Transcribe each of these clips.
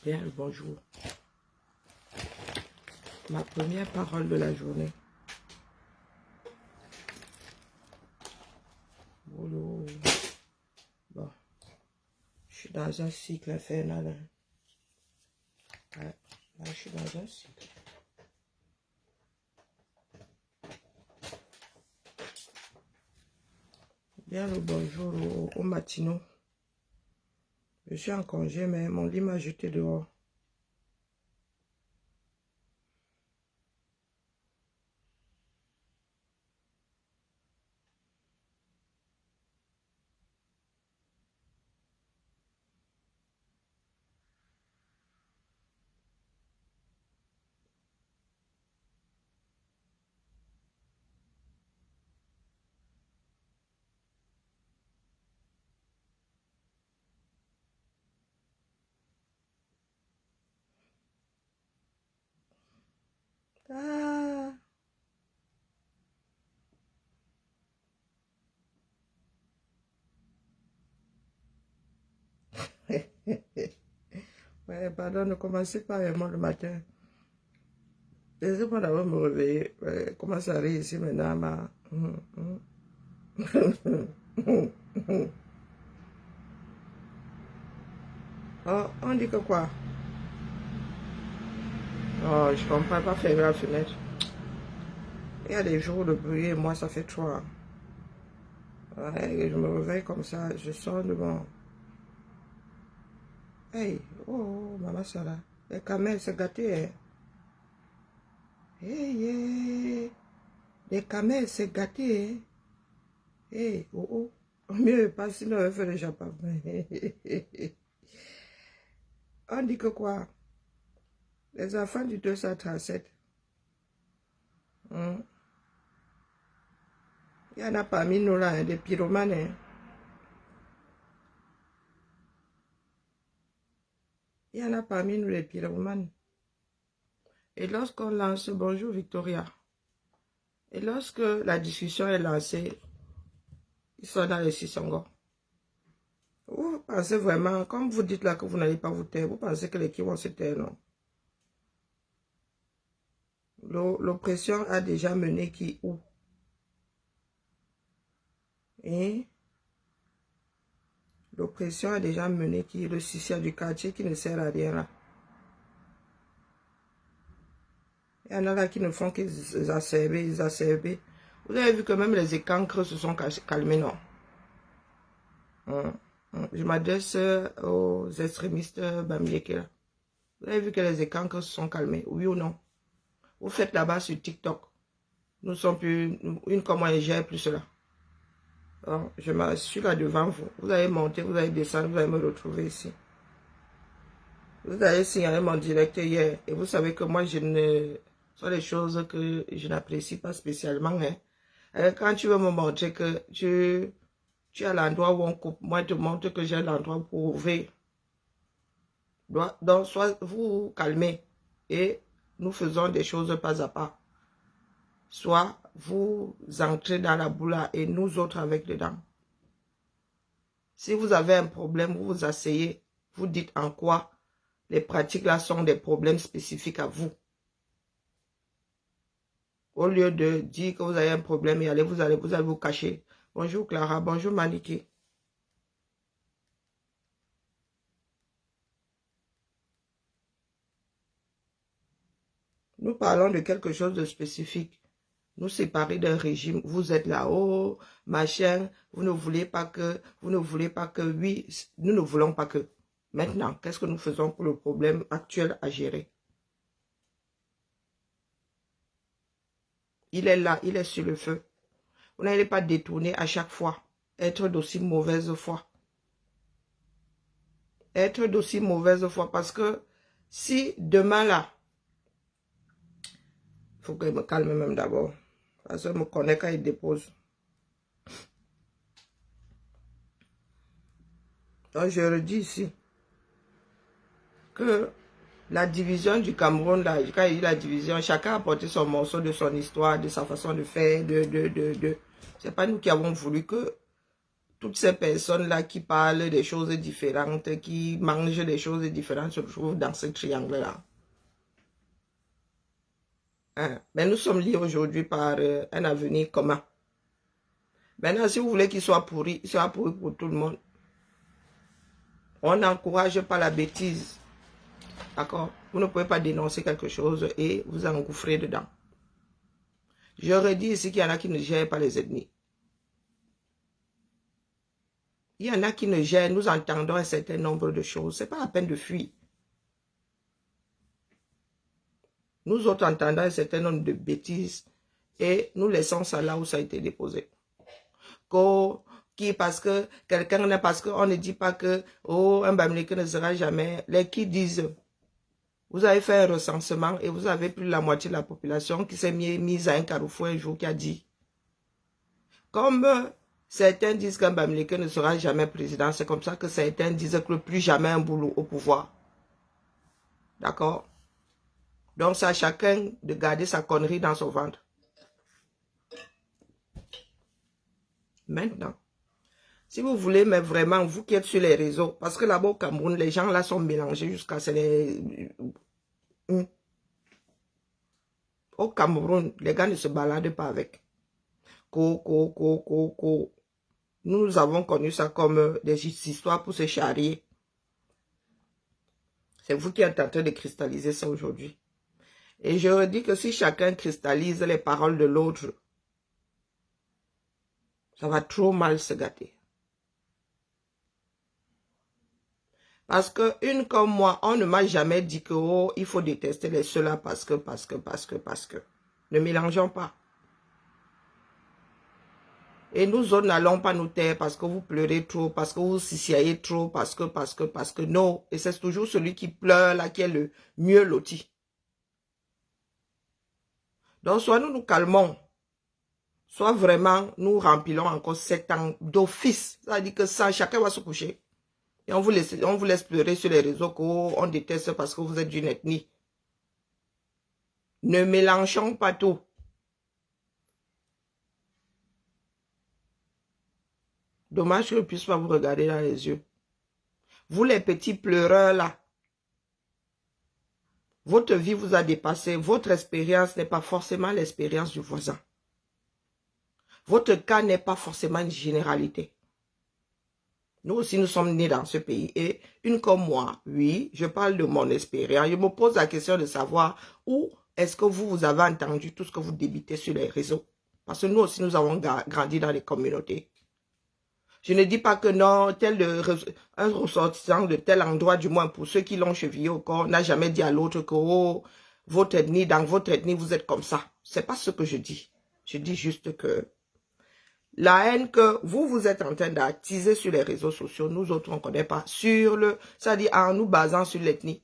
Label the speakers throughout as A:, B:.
A: Bien le bonjour. Ma première parole de la journée. Boulot. Bon. Je suis dans un cycle infernal. Ouais. Là, je suis dans un cycle. Bien le bonjour au matinaux. Je suis en congé, mais mon lit m'a jeté dehors. Ah. Ouais, pardon, ne commencez pas avec moi le matin. Laissez-moi d'abord me réveiller. Ouais, commence à rire ici maintenant, ma... Oh, on dit que quoi? Oh, je comprends pas fermer la fenêtre. Il y a des jours de bruit et moi ça fait trop. Ouais, je me réveille comme ça, je sors devant. Hey, oh, maman Sarah. Les camels, c'est gâté, hein. Hey, yeah. Les camels, c'est gâté, hein. Hey, oh, oh. Mieux pas, sinon on fait déjà pas. On dit que quoi? Les enfants du 237. Il y en a parmi nous là, hein, des pyromanes. Hein. Il y en a parmi nous les pyromanes. Et lorsqu'on lance, bonjour Victoria. Et lorsque la discussion est lancée, ils sont dans les Sissongo. Vous pensez vraiment, comme vous dites là que vous n'allez pas vous taire, vous pensez que les qui vont se taire, non? L'oppression a déjà mené qui où? Et l'oppression a déjà mené qui? Le Sissia du quartier qui ne sert à rien là. Il y en a là qui ne font qu'exacerber, exacerber. Vous avez vu que même les écancres se sont calmés, non? Je m'adresse aux extrémistes Bamiéké là. Vous avez vu que les écancres se sont calmés, oui ou non? Vous faites là-bas sur TikTok. Nous ne sommes plus, une comme moi, je ne gère plus cela. Alors, je suis là devant vous. Vous allez monter, vous allez descendre, vous allez me retrouver ici. Vous allez signaler mon direct hier. Et vous savez que moi, je ne... Ce sont des choses que je n'apprécie pas spécialement. Hein. Quand tu veux me montrer que tu as l'endroit où on coupe, moi, je te montre que j'ai l'endroit pour ouvrir. Donc, soit vous vous calmez et nous faisons des choses pas à pas. Soit vous entrez dans la boule et nous autres avec dedans. Si vous avez un problème, vous vous asseyez, vous dites en quoi les pratiques là sont des problèmes spécifiques à vous. Au lieu de dire que vous avez un problème et allez, vous allez vous cacher. Bonjour Clara, bonjour Maniki. Nous parlons de quelque chose de spécifique. Nous séparer d'un régime, vous êtes là-haut, machin, vous ne voulez pas que, oui, nous ne voulons pas que. Maintenant, qu'est-ce que nous faisons pour le problème actuel à gérer? Il est là, il est sur le feu. Vous n'allez pas détourner à chaque fois, être d'aussi mauvaise foi. Être d'aussi mauvaise foi, parce que si demain là, il faut que je me calme même d'abord. Parce que je me connais quand il dépose. Donc je redis ici que la division du Cameroun, là, quand il y a la division, chacun a apporté son morceau de son histoire, de sa façon de faire, C'est pas nous qui avons voulu que toutes ces personnes-là qui parlent des choses différentes, qui mangent des choses différentes, se trouvent dans ce triangle-là. Hein? Mais nous sommes liés aujourd'hui par un avenir commun. Maintenant, si vous voulez qu'il soit pourri, il sera pourri pour tout le monde. On n'encourage pas la bêtise. D'accord? Vous ne pouvez pas dénoncer quelque chose et vous engouffrer dedans. Je redis ici qu'il y en a qui ne gèrent pas les ennemis. Il y en a qui ne gèrent, nous entendons un certain nombre de choses. Ce n'est pas la peine de fuir. Nous autres entendons un certain nombre de bêtises et nous laissons ça là où ça a été déposé. Parce que quelqu'un n'est, parce qu'on ne dit pas que un Bamileke ne sera jamais. Les qui disent, vous avez fait un recensement et vous avez plus de la moitié de la population qui s'est mise à un carrefour un jour qui a dit, comme certains disent qu'un Bamileke ne sera jamais président, c'est comme ça que certains disent que plus jamais un boulot au pouvoir. D'accord? Donc c'est à chacun de garder sa connerie dans son ventre. Maintenant, si vous voulez, mais vraiment, vous qui êtes sur les réseaux, parce que là-bas au Cameroun, les gens là sont mélangés jusqu'à ce Au Cameroun, les gars ne se baladent pas avec. Nous avons connu ça comme des histoires pour se charrier. C'est vous qui êtes en train de cristalliser ça aujourd'hui. Et je redis que si chacun cristallise les paroles de l'autre, ça va trop mal se gâter. Parce que une comme moi, on ne m'a jamais dit que il faut détester les ceux-là parce que. Ne mélangeons pas. Et nous autres n'allons pas nous taire parce que vous pleurez trop, parce que vous sissiaillez trop, parce que non. Et c'est toujours celui qui pleure là qui est le mieux loti. Donc soit nous nous calmons, soit vraiment nous remplissons encore 7 ans d'office. Ça veut dire que ça, chacun va se coucher. Et on vous laisse pleurer sur les réseaux qu'on déteste parce que vous êtes d'une ethnie. Ne mélangeons pas tout. Dommage que je ne puisse pas vous regarder dans les yeux. Vous les petits pleureurs là, votre vie vous a dépassé. Votre expérience n'est pas forcément l'expérience du voisin. Votre cas n'est pas forcément une généralité. Nous aussi, nous sommes nés dans ce pays. Et une comme moi, oui, je parle de mon expérience. Je me pose la question de savoir où est-ce que vous avez entendu tout ce que vous débitez sur les réseaux. Parce que nous aussi, nous avons grandi dans les communautés. Je ne dis pas que non, un ressortissant de tel endroit, du moins pour ceux qui l'ont chevillé au corps, n'a jamais dit à l'autre que votre ethnie, dans votre ethnie, vous êtes comme ça. C'est pas ce que je dis. Je dis juste que la haine que vous êtes en train d'attiser sur les réseaux sociaux, nous autres, on ne connaît pas. C'est-à-dire en nous basant sur l'ethnie.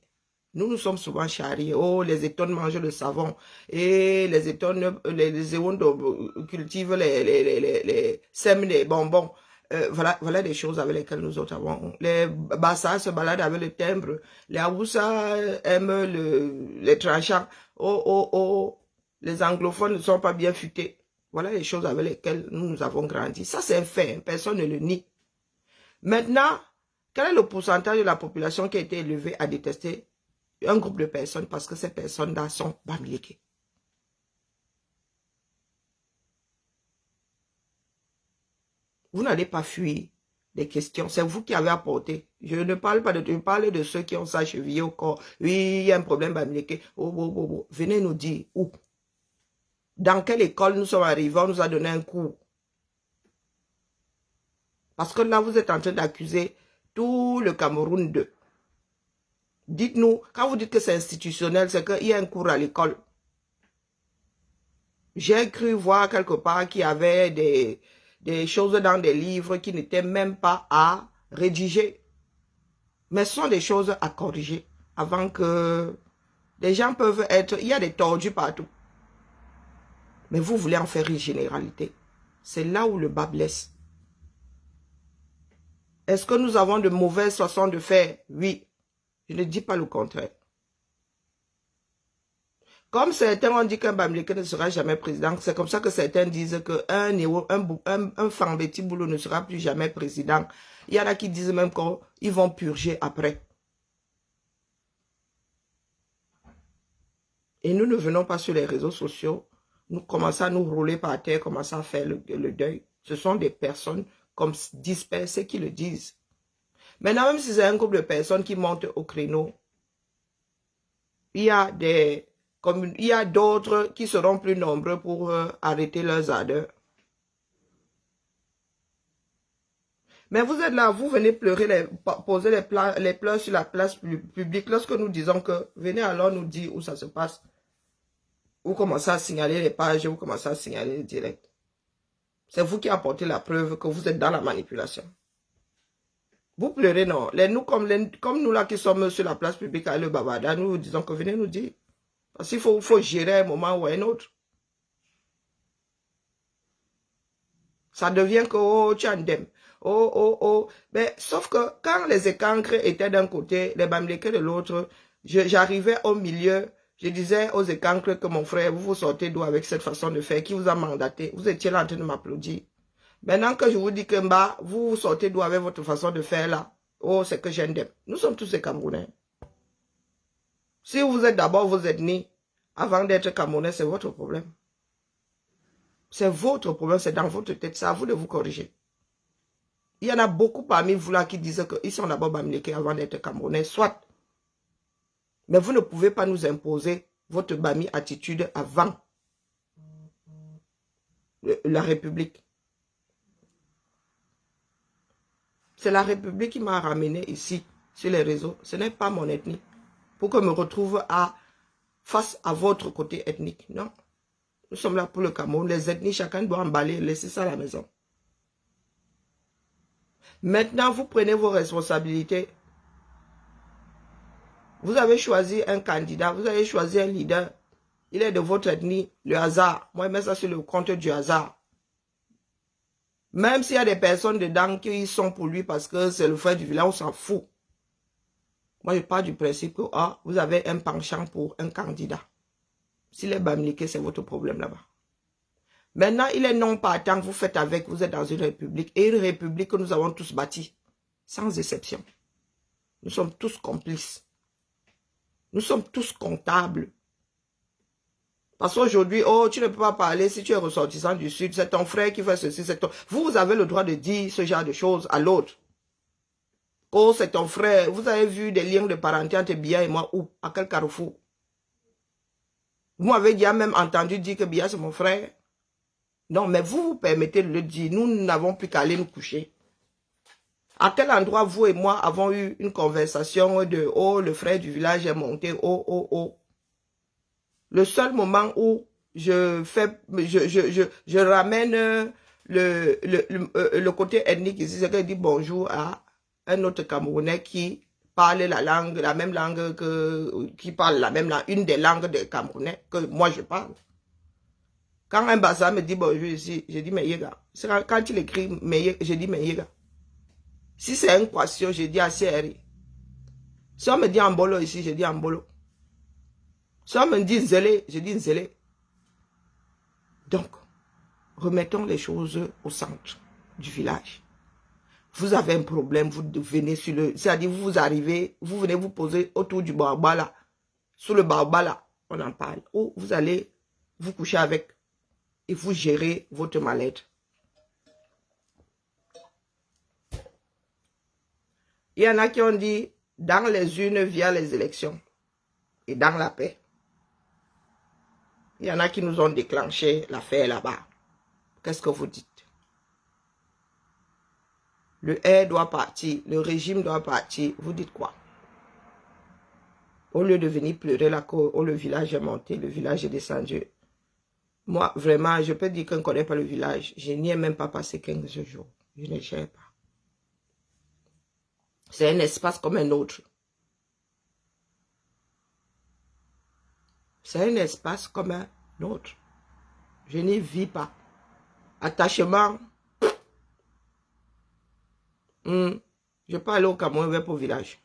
A: Nous sommes souvent charriés. Oh, les étones mangent le savon. Et les étones, les éons cultivent sèment les bonbons. Voilà des choses avec lesquelles nous autres avons. Les Bassa se baladent avec le timbre. Les Awoussa aiment les tranchants. Les anglophones ne sont pas bien futés. Voilà les choses avec lesquelles nous avons grandi. Ça, c'est un fait. Personne ne le nie. Maintenant, quel est le pourcentage de la population qui a été élevée à détester un groupe de personnes parce que ces personnes-là sont Bamileke? Vous n'allez pas fuir des questions. C'est vous qui avez apporté. Je ne parle pas de... Je parle de ceux qui ont ça chevillé au corps. Oui, il y a un problème Bamileke. Venez nous dire où. Dans quelle école nous sommes arrivés, on nous a donné un cours. Parce que là, vous êtes en train d'accuser tout le Cameroun de... Dites-nous, quand vous dites que c'est institutionnel, c'est qu'il y a un cours à l'école. J'ai cru voir quelque part qu'il y avait des choses dans des livres qui n'étaient même pas à rédiger. Mais ce sont des choses à corriger avant que... Les gens peuvent être... Il y a des tordus partout. Mais vous voulez en faire une généralité. C'est là où le bas blesse. Est-ce que nous avons de mauvaises façons de faire? Oui. Je ne dis pas le contraire. Comme certains ont dit qu'un Bamileke ne sera jamais président, c'est comme ça que certains disent qu'un Fambeti Boulou ne sera plus jamais président. Il y en a qui disent même qu'ils vont purger après. Et nous ne venons pas sur les réseaux sociaux, nous commençons à nous rouler par terre, commençons à faire le deuil. Ce sont des personnes comme dispersées qui le disent. Maintenant, même si c'est un groupe de personnes qui montent au créneau, il y a d'autres qui seront plus nombreux pour arrêter leurs ardeurs. Mais vous êtes là, vous venez pleurer, poser les pleurs sur la place publique. Lorsque nous disons que venez alors nous dire où ça se passe. Vous commencez à signaler les pages, vous commencez à signaler les directs. C'est vous qui apportez la preuve que vous êtes dans la manipulation. Vous pleurez, non. Comme nous là qui sommes sur la place publique à Le Babada, nous vous disons que venez nous dire. Parce qu'il faut gérer un moment ou un autre. Ça devient que, oh, tchandem. Oh, oh, oh. Mais, sauf que quand les écancres étaient d'un côté, les Bamileke de l'autre, j'arrivais au milieu, je disais aux écancres que mon frère, vous sortez d'où avec cette façon de faire, qui vous a mandaté? Vous étiez là en train de m'applaudir. Maintenant que je vous dis que vous sortez d'où avec votre façon de faire là. Oh, c'est que j'aime. Nous sommes tous des Camerounais. Si vous êtes d'abord vos ethnies, avant d'être Camerounais, c'est votre problème. C'est votre problème, c'est dans votre tête, c'est à vous de vous corriger. Il y en a beaucoup parmi vous là qui disent qu'ils sont d'abord Bamileke avant d'être Camerounais, soit. Mais vous ne pouvez pas nous imposer votre Bami attitude avant la République. C'est la République qui m'a ramené ici, sur les réseaux. Ce n'est pas mon ethnie. Pour que je me retrouve face à votre côté ethnique. Non. Nous sommes là pour le Cameroun. Les ethnies, chacun doit emballer, laisser ça à la maison. Maintenant, vous prenez vos responsabilités. Vous avez choisi un candidat, vous avez choisi un leader. Il est de votre ethnie, le hasard. Moi, je mets ça sur le compte du hasard. Même s'il y a des personnes dedans qui sont pour lui parce que c'est le frère du village, on s'en fout. Moi, je pars du principe que vous avez un penchant pour un candidat. S'il est Bamileke, c'est votre problème là-bas. Maintenant, il est non partant, vous faites avec, vous êtes dans une république. Et une république que nous avons tous bâtie, sans exception. Nous sommes tous complices. Nous sommes tous comptables. Parce qu'aujourd'hui, oh, tu ne peux pas parler si tu es ressortissant du Sud, c'est ton frère qui fait ceci, c'est ton... Vous avez le droit de dire ce genre de choses à l'autre. Oh, c'est ton frère. Vous avez vu des liens de parenté entre Bia et moi où? À quel carrefour? Vous m'avez déjà même entendu dire que Bia c'est mon frère. Non, mais vous permettez de le dire. Nous n'avons plus qu'à aller nous coucher. À quel endroit vous et moi avons eu une conversation de oh, le frère du village est monté, oh, oh, oh. Le seul moment où je ramène le côté ethnique ici, c'est que je dis bonjour à un autre Camerounais qui parle la même langue qui parle la même langue, une des langues des Camerounais que moi je parle. Quand un Bassa me dit bonjour ici, je dis mais yéga. Quand il écrit mais je dis mais yéga. Si c'est un Kwasio, je dis ACRI. Si on me dit Ambolo ici, je dis Ambolo. Si on me dit Zélé, je dis Zélé. Donc, remettons les choses au centre du village. Vous avez un problème, vous venez sur le... C'est-à-dire, vous arrivez, vous venez vous poser autour du baobab là. Sous le baobab là, on en parle. Ou vous allez vous coucher avec et vous gérez votre mal-être. Il y en a qui ont dit, dans les urnes via les élections et dans la paix. Il y en a qui nous ont déclenché l'affaire là-bas. Qu'est-ce que vous dites? Le air doit partir, le régime doit partir. Vous dites quoi? Au lieu de venir pleurer la cour, oh, le village est monté, le village est descendu. Moi, vraiment, je peux dire qu'on ne connaît pas le village. Je n'y ai même pas passé 15 jours. Je ne gère pas. C'est un espace comme un autre. C'est un espace comme un autre. Je n'y vis pas. Attachement. Je peux aller au Cameroun vers pour village.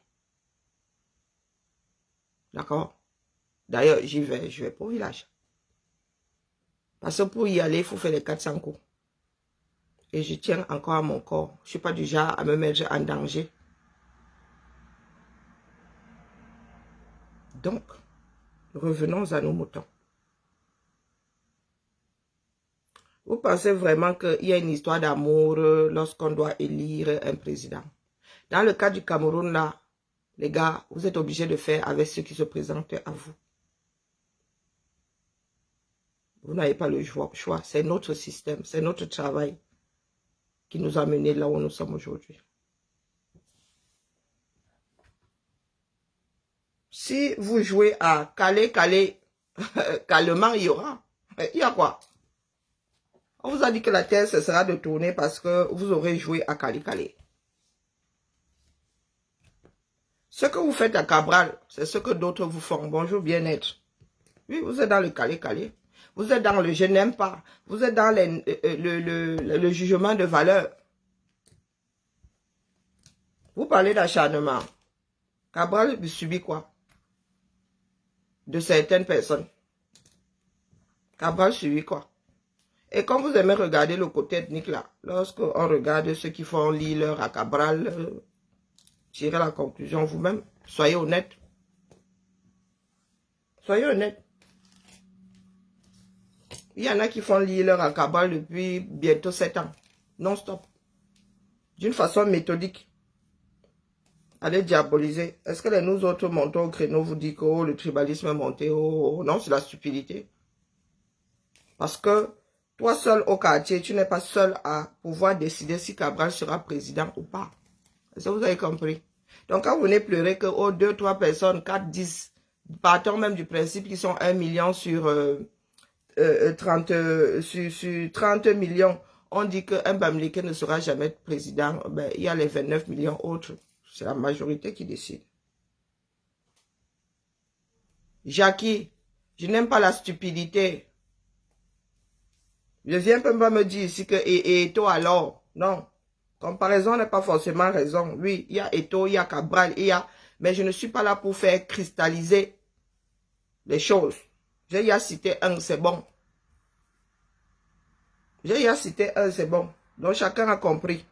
A: D'accord? D'ailleurs, je vais pas au village. Parce que pour y aller, il faut faire les 400 coups. Et je tiens encore à mon corps. Je ne suis pas du genre à me mettre en danger. Donc, revenons à nos moutons. Vous pensez vraiment qu'il y a une histoire d'amour lorsqu'on doit élire un président? Dans le cas du Cameroun, là, les gars, vous êtes obligés de faire avec ceux qui se présentent à vous. Vous n'avez pas le choix. C'est notre système, c'est notre travail qui nous a menés là où nous sommes aujourd'hui. Si vous jouez à caler, calmement, il y aura. Il y a quoi? On vous a dit que la terre cessera de tourner parce que vous aurez joué à caler. Ce que vous faites à Cabral, c'est ce que d'autres vous font. Bonjour, bien-être. Oui, vous êtes dans le calé. Vous êtes dans le je n'aime pas. Vous êtes dans le jugement de valeur. Vous parlez d'acharnement. Cabral subit quoi? De certaines personnes. Cabral subit quoi? Et quand vous aimez regarder le côté ethnique là, lorsqu'on regarde ceux qui font l'île à Cabral, tirez la conclusion vous-même. Soyez honnête. Soyez honnête. Il y en a qui font l'île à Cabral depuis bientôt 7 ans. Non-stop. D'une façon méthodique. Allez diaboliser. Est-ce que nous autres montons au créneau vous dit que oh, le tribalisme est monté? Oh, non, c'est la stupidité. Parce que toi seul au quartier, tu n'es pas seul à pouvoir décider si Cabral sera président ou pas. Est-ce que vous avez compris? Donc quand vous venez pleurer que oh, 2, 3 personnes, 4, 10, partons même du principe qu'ils sont 1 million sur 30 millions, on dit qu'un Bamileke ne sera jamais président. Ben, il y a les 29 millions autres. C'est la majorité qui décide. Jackie, je n'aime pas la stupidité. Je viens pas me dire ici que Eto alors. Non. Comparaison n'est pas forcément raison. Oui, il y a Eto, il y a Cabral, il y a... Mais je ne suis pas là pour faire cristalliser les choses. J'ai y a cité un, c'est bon. J'ai y a cité un, c'est bon. Donc chacun a compris.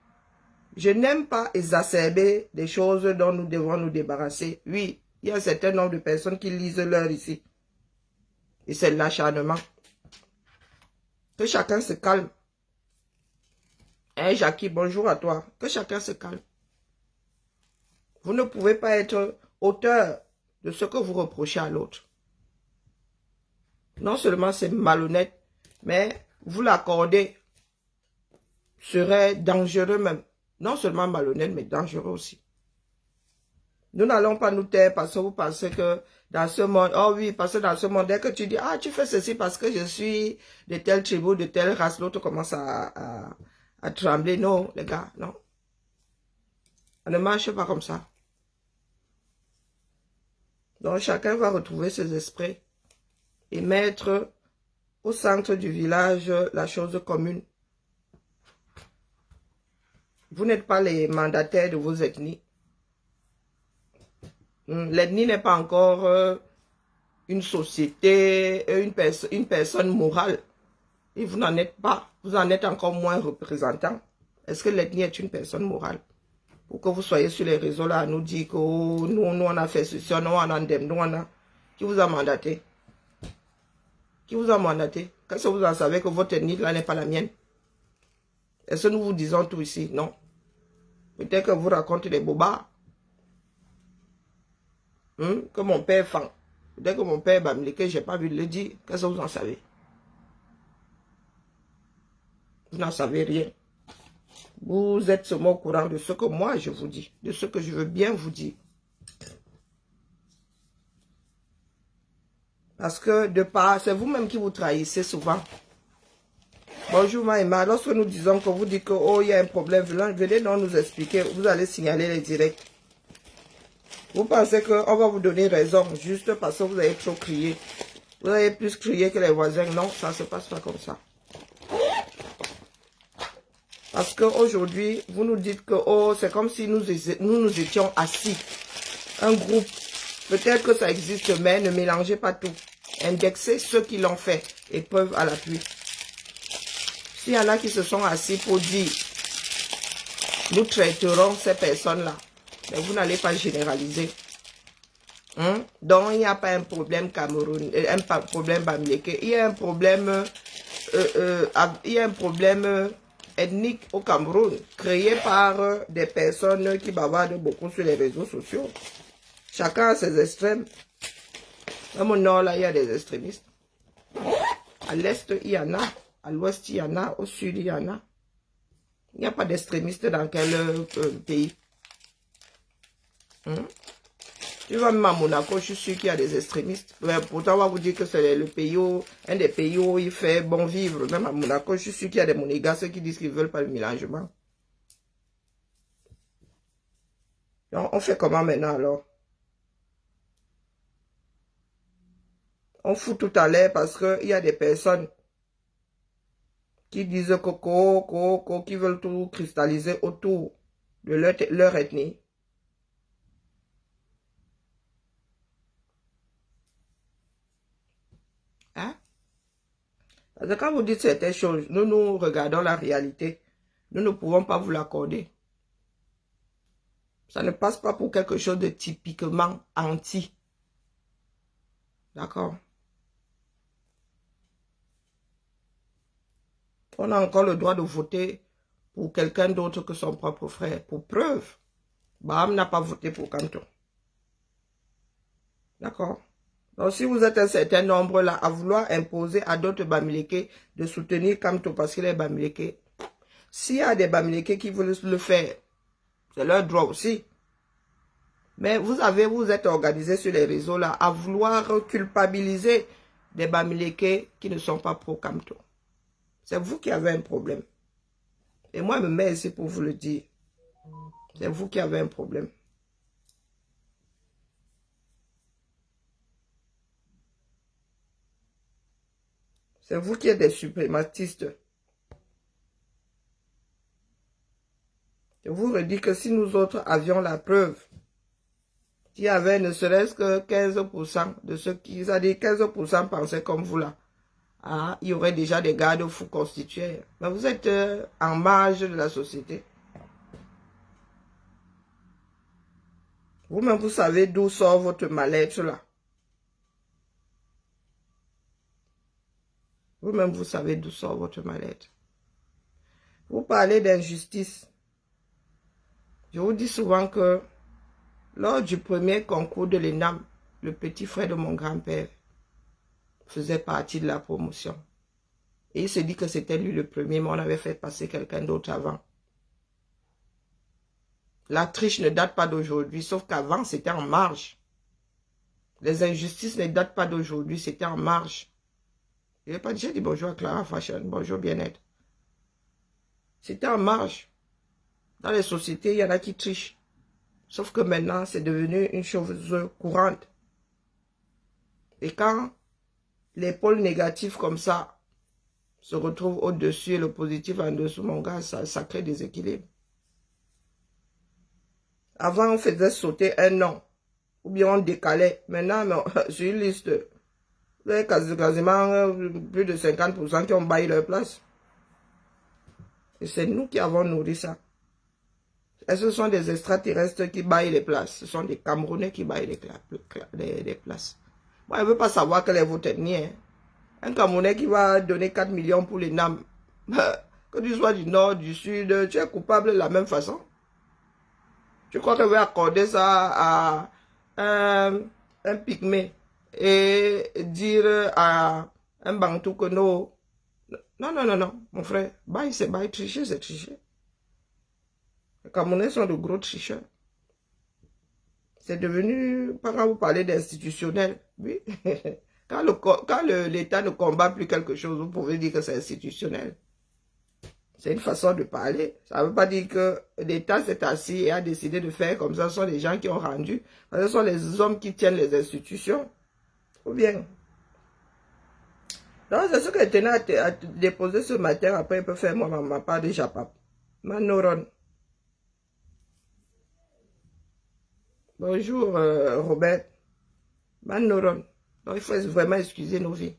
A: Je n'aime pas exacerber des choses dont nous devons nous débarrasser. Oui, il y a un certain nombre de personnes qui lisent l'heure ici. Et c'est l'acharnement. Que chacun se calme. Hein, Jackie, bonjour à toi. Que chacun se calme. Vous ne pouvez pas être auteur de ce que vous reprochez à l'autre. Non seulement c'est malhonnête, mais vous l'accordez serait dangereux même. Non seulement malhonnête, mais dangereux aussi. Nous n'allons pas nous taire parce que vous pensez que dans ce monde, oh oui, parce que dans ce monde, dès que tu dis, ah, tu fais ceci parce que je suis de telle tribu, de telle race, l'autre commence à trembler. Non, les gars, non. On ne marche pas comme ça. Donc, chacun va retrouver ses esprits et mettre au centre du village la chose commune. Vous n'êtes pas les mandataires de vos ethnies. L'ethnie n'est pas encore une société, une personne morale. Et vous n'en êtes pas. Vous en êtes encore moins représentant. Est-ce que l'ethnie est une personne morale? Pour que vous soyez sur les réseaux là à nous dire que oh, nous on a fait ceci, nous on a indemne, nous on a... Qui vous a mandaté? Qui vous a mandaté? Qu'est-ce que vous en savez que votre ethnie là n'est pas la mienne? Est-ce que nous vous disons tout ici? Non. Peut-être que vous racontez des bobards. Que mon père fend. Peut-être que mon père Bamileke, je n'ai pas vu le dire. Qu'est-ce que vous en savez? Vous n'en savez rien. Vous êtes seulement au courant de ce que moi je vous dis. De ce que je veux bien vous dire. Parce que de part, c'est vous-même qui vous trahissez souvent. Bonjour Maïma, lorsque nous disons que vous dites que oh, il y a un problème, venez donc nous expliquer. Vous allez signaler les directs. Vous pensez qu'on va vous donner raison juste parce que vous avez trop crié. Vous avez plus crié que les voisins. Non, ça ne se passe pas comme ça. Parce qu'aujourd'hui, vous nous dites que oh, c'est comme si nous étions assis. Un groupe Peut-être que ça existe, mais ne mélangez pas tout. Indexez ceux qui l'ont fait et preuve à l'appui. S'il y en a qui se sont assis pour dire, nous traiterons ces personnes-là, mais vous n'allez pas généraliser. Donc, il n'y a pas un problème Cameroun, un problème Bamileke, il y a un problème, ethnique au Cameroun, créé par des personnes qui bavardent beaucoup sur les réseaux sociaux. Chacun a ses extrêmes. Même au nord, là, il y a des extrémistes. À l'est, il y en a. À l'ouest, il y en a. Au sud, il y en a. Il n'y a pas d'extrémistes dans quel pays. Tu vas même à Monaco, je suis sûr qu'il y a des extrémistes. Mais pourtant, on va vous dire que c'est le pays un des pays où il fait bon vivre. Même à Monaco, je suis sûr qu'il y a des monégasques qui disent qu'ils ne veulent pas le mélangement. Donc, on fait comment maintenant alors? On fout tout à l'air parce qu'il y a des personnes qui disent qui veulent tout cristalliser autour de leur ethnie. Hein? Parce que quand vous dites certaines choses, nous regardons la réalité. Nous ne pouvons pas vous l'accorder. Ça ne passe pas pour quelque chose de typiquement anti. D'accord? On a encore le droit de voter pour quelqu'un d'autre que son propre frère. Pour preuve, Baham n'a pas voté pour Kanto. D'accord? Donc, si vous êtes un certain nombre là à vouloir imposer à d'autres Bamileke de soutenir Kanto parce qu'il est Bamileke, s'il y a des Bamileke qui veulent le faire, c'est leur droit aussi. Mais vous êtes organisés sur les réseaux là à vouloir culpabiliser des Bamileke qui ne sont pas pro Kanto. C'est vous qui avez un problème. Et moi, je me mets ici pour vous le dire. C'est vous qui avez un problème. C'est vous qui êtes des suprématistes. Je vous redis que si nous autres avions la preuve, qu'il y avait ne serait-ce que 15% de ceux qui, c'est-à-dire 15% pensaient comme vous là, ah, il y aurait déjà des garde-fous constitués. Mais vous êtes en marge de la société. Vous-même, vous savez d'où sort votre mal-être là. Vous-même, vous savez d'où sort votre mal-être. Vous parlez d'injustice. Je vous dis souvent que lors du premier concours de l'ENAM, le petit frère de mon grand-père faisait partie de la promotion. Et il se dit que c'était lui le premier, mais on avait fait passer quelqu'un d'autre avant. La triche ne date pas d'aujourd'hui, sauf qu'avant, c'était en marge. Les injustices ne datent pas d'aujourd'hui, c'était en marge. Je n'ai pas déjà dit bonjour à Clara Fashion, bonjour bien-être. C'était en marge. Dans les sociétés, il y en a qui trichent. Sauf que maintenant, c'est devenu une chose courante. Et quand les pôles négatifs comme ça se retrouvent au-dessus et le positif en dessous, mon gars, ça crée des équilibres. Avant, on faisait sauter un nom. Ou bien on décalait. Maintenant, non, sur une liste, vous avez quasiment plus de 50% qui ont baillé leur place. Et c'est nous qui avons nourri ça. Et ce sont des extraterrestres qui baillent les places. Ce sont des Camerounais qui baillent les places. Moi, je ne veux pas savoir quelle est votre ethnie. Hein. Un Camerounais qui va donner 4 millions pour les NAM, que tu sois du nord, du sud, tu es coupable de la même façon. Tu crois que je vais accorder ça à un pygmée et dire à un bantou que non. Non, mon frère, bail c'est bail, tricher c'est tricher. Les Camerounais sont de gros tricheurs. C'est devenu, quand vous parlez d'institutionnel, oui. Quand l'État ne combat plus quelque chose, vous pouvez dire que c'est institutionnel. C'est une façon de parler. Ça ne veut pas dire que l'État s'est assis et a décidé de faire comme ça. Ce sont les gens qui ont rendu. Ce sont les hommes qui tiennent les institutions. Ou bien. Donc, c'est ce que je tenais à déposer ce matin. Après, il peut faire moi ma part de Japap. Manoron. Bonjour, Robert. Donc, il faut vraiment excuser nos vies.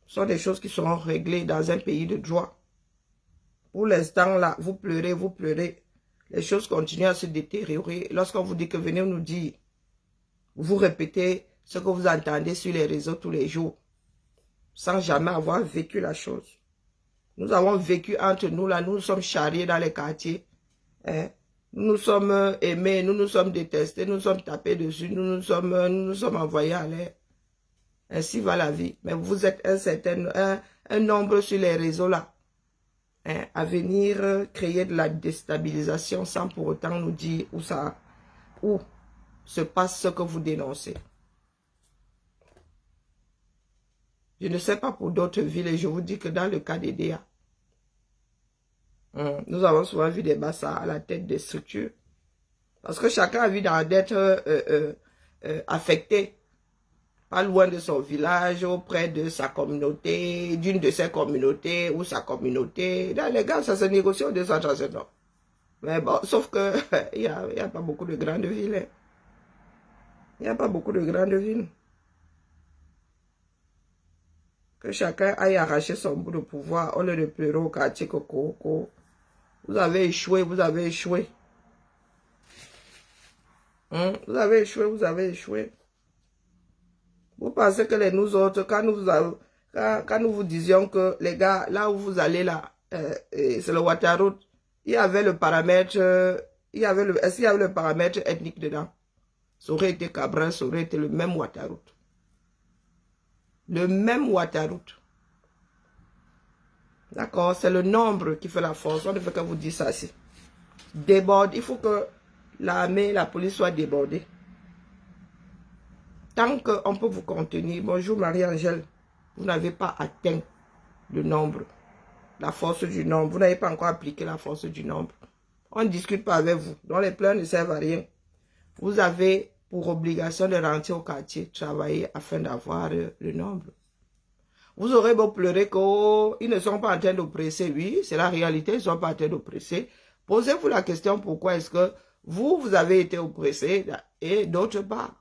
A: Ce sont des choses qui seront réglées dans un pays de droit. Pour l'instant, là, vous pleurez, vous pleurez. Les choses continuent à se détériorer. Lorsqu'on vous dit que venez nous dire, vous répétez ce que vous entendez sur les réseaux tous les jours, sans jamais avoir vécu la chose. Nous avons vécu entre nous, là, nous nous sommes charriés dans les quartiers. Hein? Nous nous sommes aimés, nous nous sommes détestés, nous nous sommes tapés dessus, nous nous sommes envoyés à l'air. Ainsi va la vie. Mais vous êtes un nombre sur les réseaux là, hein, à venir créer de la déstabilisation sans pour autant nous dire où se passe ce que vous dénoncez. Je ne sais pas pour d'autres villes et je vous dis que dans le cas d'EDA, nous avons souvent vu des bassards à la tête des structures. Parce que chacun a envie d'être affecté. Pas loin de son village, auprès de sa communauté, d'une de ses communautés ou sa communauté. Là, les gars, ça se négocie au décentralisation. Mais bon, sauf que il n'y a pas beaucoup de grandes villes. Hein. Il n'y a pas beaucoup de grandes villes. Que chacun aille arracher son bout de pouvoir au lieu de pleurer au quartier Coco. Vous avez échoué, vous avez échoué. Vous avez échoué, vous avez échoué. Vous pensez que nous autres, quand nous vous disions que les gars, là où vous allez là, c'est le Waterroute, il y avait le paramètre, est-ce qu'il y avait le paramètre ethnique dedans? Ça aurait été Cabral, ça aurait été le même Waterroute. Le même Waterroute. D'accord? C'est le nombre qui fait la force. On ne fait que vous dire ça ici. Déborde. Il faut que l'armée, la police soient débordées. Tant qu'on peut vous contenir, bonjour Marie-Angèle, vous n'avez pas atteint le nombre, la force du nombre. Vous n'avez pas encore appliqué la force du nombre. On ne discute pas avec vous. Donc les pleurs ne servent à rien. Vous avez pour obligation de rentrer au quartier, travailler afin d'avoir le nombre. Vous aurez beau pleurer qu'ils ne sont pas en train d'oppresser. Oui, c'est la réalité, ils ne sont pas en train d'oppresser. Posez-vous la question pourquoi est-ce que vous avez été oppressé et d'autre part.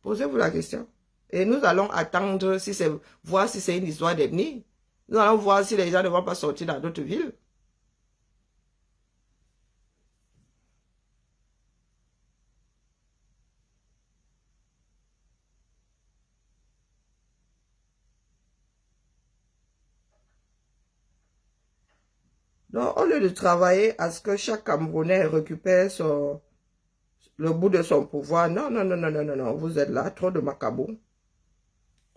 A: Posez-vous la question. Et nous allons attendre voir si c'est une histoire d'ethnie. Nous allons voir si les gens ne vont pas sortir dans d'autres villes. Donc, au lieu de travailler à ce que chaque Camerounais récupère le bout de son pouvoir, non, vous êtes là, trop de macabou.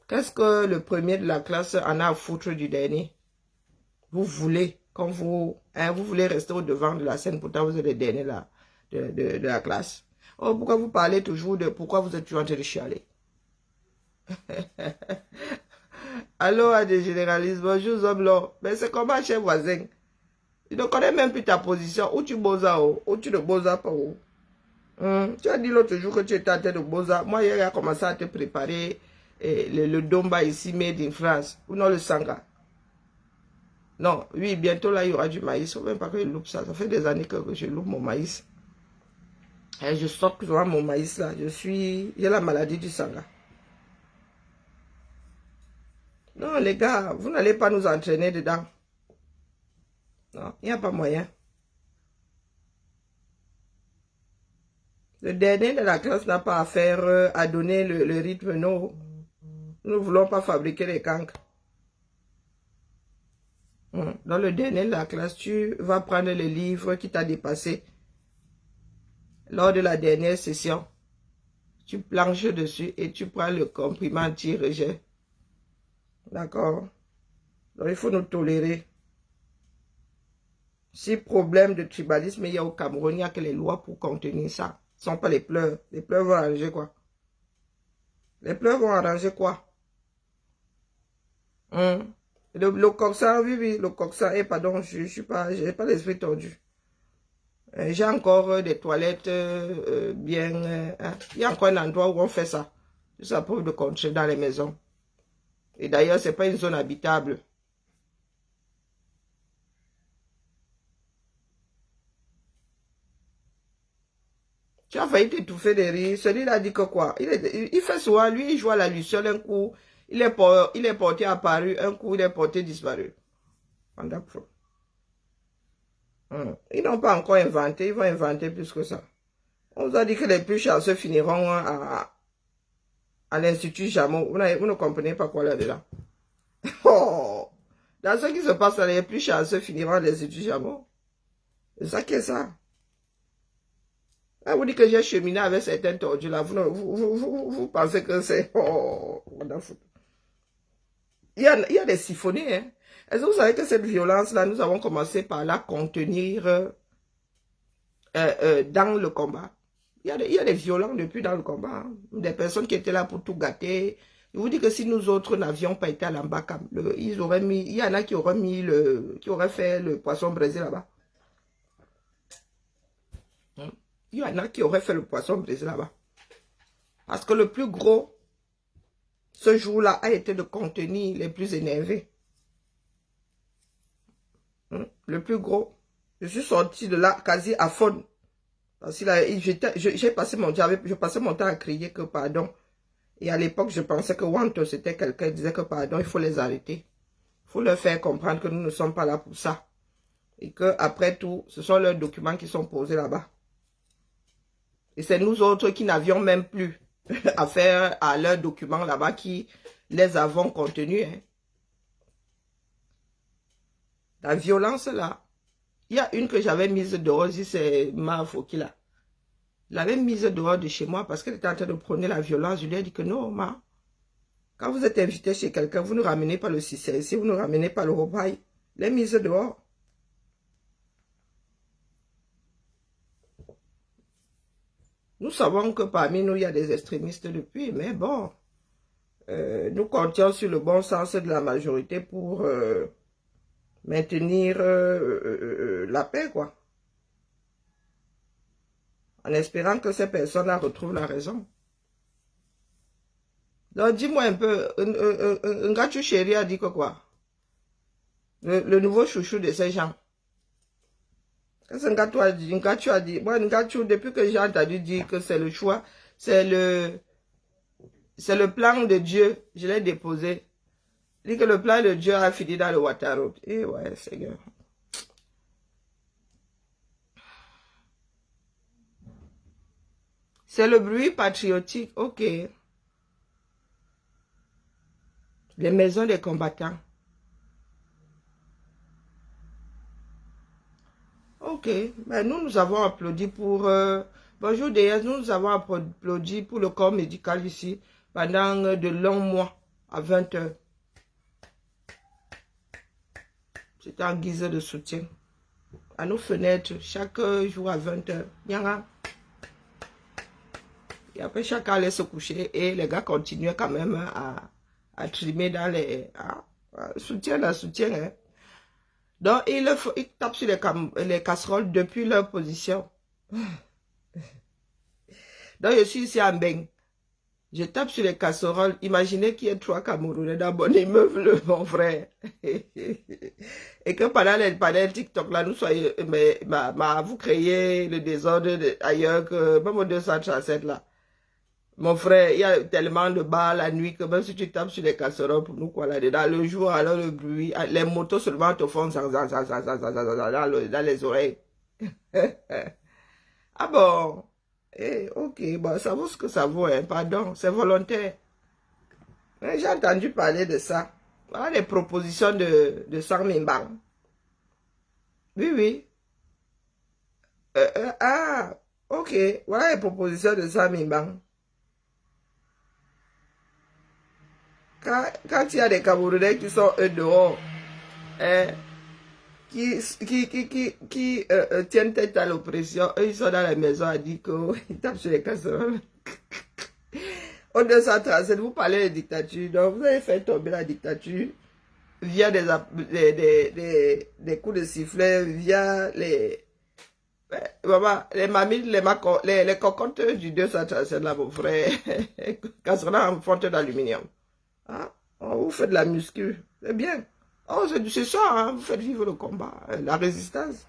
A: Qu'est-ce que le premier de la classe en a à foutre du dernier? Vous voulez, quand vous voulez rester au devant de la scène, pourtant vous êtes le dernier là, de la classe. Oh, pourquoi vous parlez toujours de pourquoi vous êtes toujours en train de chialer? Allô, à des généralistes, bonjour, Zoblo. Mais c'est comment, cher voisin? Je ne connais même plus ta position. Où tu bosas, ou tu ne bosas pas. Tu as dit l'autre jour que tu étais en train de bosas. Moi, hier, j'ai commencé à te préparer le domba ici, made in France. Ou non, le sanga. Non, oui, bientôt là, il y aura du maïs. Il ne faut même pas que je loupe ça. Ça fait des années que je loupe mon maïs. Et je stocke souvent mon maïs là. J'ai la maladie du sanga. Non, les gars, vous n'allez pas nous entraîner dedans. Non, il n'y a pas moyen. Le dernier de la classe n'a pas affaire à donner le rythme. Non, nous ne voulons pas fabriquer les cancres. Dans le dernier de la classe, tu vas prendre le livre qui t'a dépassé lors de la dernière session. Tu planches dessus et tu prends le comprimé anti-rejet. D'accord? Donc, il faut nous tolérer. Si problème de tribalisme il y a au Cameroun, il n'y a que les lois pour contenir ça. Ce ne sont pas les pleurs. Les pleurs vont arranger quoi? Les pleurs vont arranger quoi? Le coxan, oui, le coxan, pardon, j'ai pas l'esprit tordu. J'ai encore des toilettes bien... il y a encore un endroit où on fait ça. Ça pour de contrer dans les maisons. Et d'ailleurs, ce n'est pas une zone habitable. Tu as failli t'étouffer de rire. Celui-là a dit que quoi? Il fait souvent, lui, il joue à la luciole un coup. Il est porté apparu, un coup, il est porté disparu. Wonderful. Ils n'ont pas encore inventé, ils vont inventer plus que ça. On vous a dit que les plus chanceux finiront à l'Institut Jameau. Vous ne comprenez pas quoi là-dedans. Oh, dans ce qui se passe, les plus chanceux finiront à l'Institut Jameau. C'est ça qui est ça. Ah, vous dites que j'ai cheminé avec certains tordus là. Vous pensez que c'est... Oh, wonderful. Il y a des siphonnés. Hein. Est-ce que vous savez que cette violence-là, nous avons commencé par la contenir dans le combat? Il y a des violents depuis dans le combat. Hein. Des personnes qui étaient là pour tout gâter. Je vous dis que si nous autres n'avions pas été à l'Ambacam, il y en a qui auraient fait le poisson braisé là-bas. Il y en a qui auraient fait le poisson braisé là-bas. Parce que le plus gros, ce jour-là, a été de contenir les plus énervés. Le plus gros. Je suis sorti de là quasi à fond. Parce que j'ai passé mon temps, je passais mon temps à crier que pardon. Et à l'époque, je pensais que Wanto, c'était quelqu'un qui disait que pardon, il faut les arrêter. Il faut leur faire comprendre que nous ne sommes pas là pour ça. Et que après tout, ce sont leurs documents qui sont posés là-bas. Et c'est nous autres qui n'avions même plus affaire à leurs documents là-bas qui les avons contenus. Hein. La violence là. Il y a une que j'avais mise dehors, c'est ma Foki là. Je l'avais mise dehors de chez moi parce qu'elle était en train de prôner la violence. Je lui ai dit que non, ma. Quand vous êtes invité chez quelqu'un, vous ne ramenez pas le cicère. Si vous ne ramenez pas le robaille, les mises dehors. Nous savons que parmi nous, il y a des extrémistes depuis, mais bon, nous comptions sur le bon sens de la majorité pour maintenir la paix, quoi. En espérant que ces personnes-là retrouvent la raison. Donc, dis-moi un peu, Ngachu Chéri a dit que quoi? Le nouveau chouchou de ces gens. Qu'est-ce que Ngachu a dit? Ngachu a dit, moi, Ngachu, depuis que j'ai entendu dire que c'est le choix, c'est le plan de Dieu, je l'ai déposé. Il dit que le plan de Dieu a fini dans le Ouattara. Eh ouais, Seigneur. C'est le bruit patriotique, ok. Les maisons des combattants. Ok, mais nous avons applaudi pour... bonjour DS, nous avons applaudi pour le corps médical ici pendant de longs mois à 20 h. C'était en guise de soutien. À nos fenêtres, chaque jour à 20 h. Et après, chacun allait se coucher et les gars continuaient quand même à trimer dans les... soutien, hein. Donc, ils tapent sur les casseroles depuis leur position. Donc, je suis ici en Beng. Je tape sur les casseroles. Imaginez qu'il y ait 3 Camerounais dans mon immeuble, mon frère. Et que pendant les panels TikTok, là, nous soyons... Mais vous créez le désordre ailleurs que... Même au 237, là. Mon frère, il y a tellement de bars la nuit que même si tu tapes sur les casseroles pour nous, quoi, là-dedans, le jour, alors le bruit, les motos seulement te font dans les oreilles. Ah bon? Ok, bon, ça vaut ce que ça vaut, hein, pardon, c'est volontaire. J'ai entendu parler de ça. Voilà les propositions de Sang Mimbang. Oui, oui. Ok, voilà les propositions de Sang Mimbang. Quand il y a des Camerounais qui sont dehors, qui tiennent tête à l'oppression, eux ils sont dans la maison à dire qu'ils tapent sur les casseroles. Au 237, vous parlez de dictature, donc vous avez fait tomber la dictature via des coups de sifflet, via les mamies, les cocottes du 237 là, mon frère, casserole en fonte d'aluminium. Ah, oh, vous faites de la muscu, c'est bien. Oh, c'est ça, hein, vous faites vivre le combat, la résistance.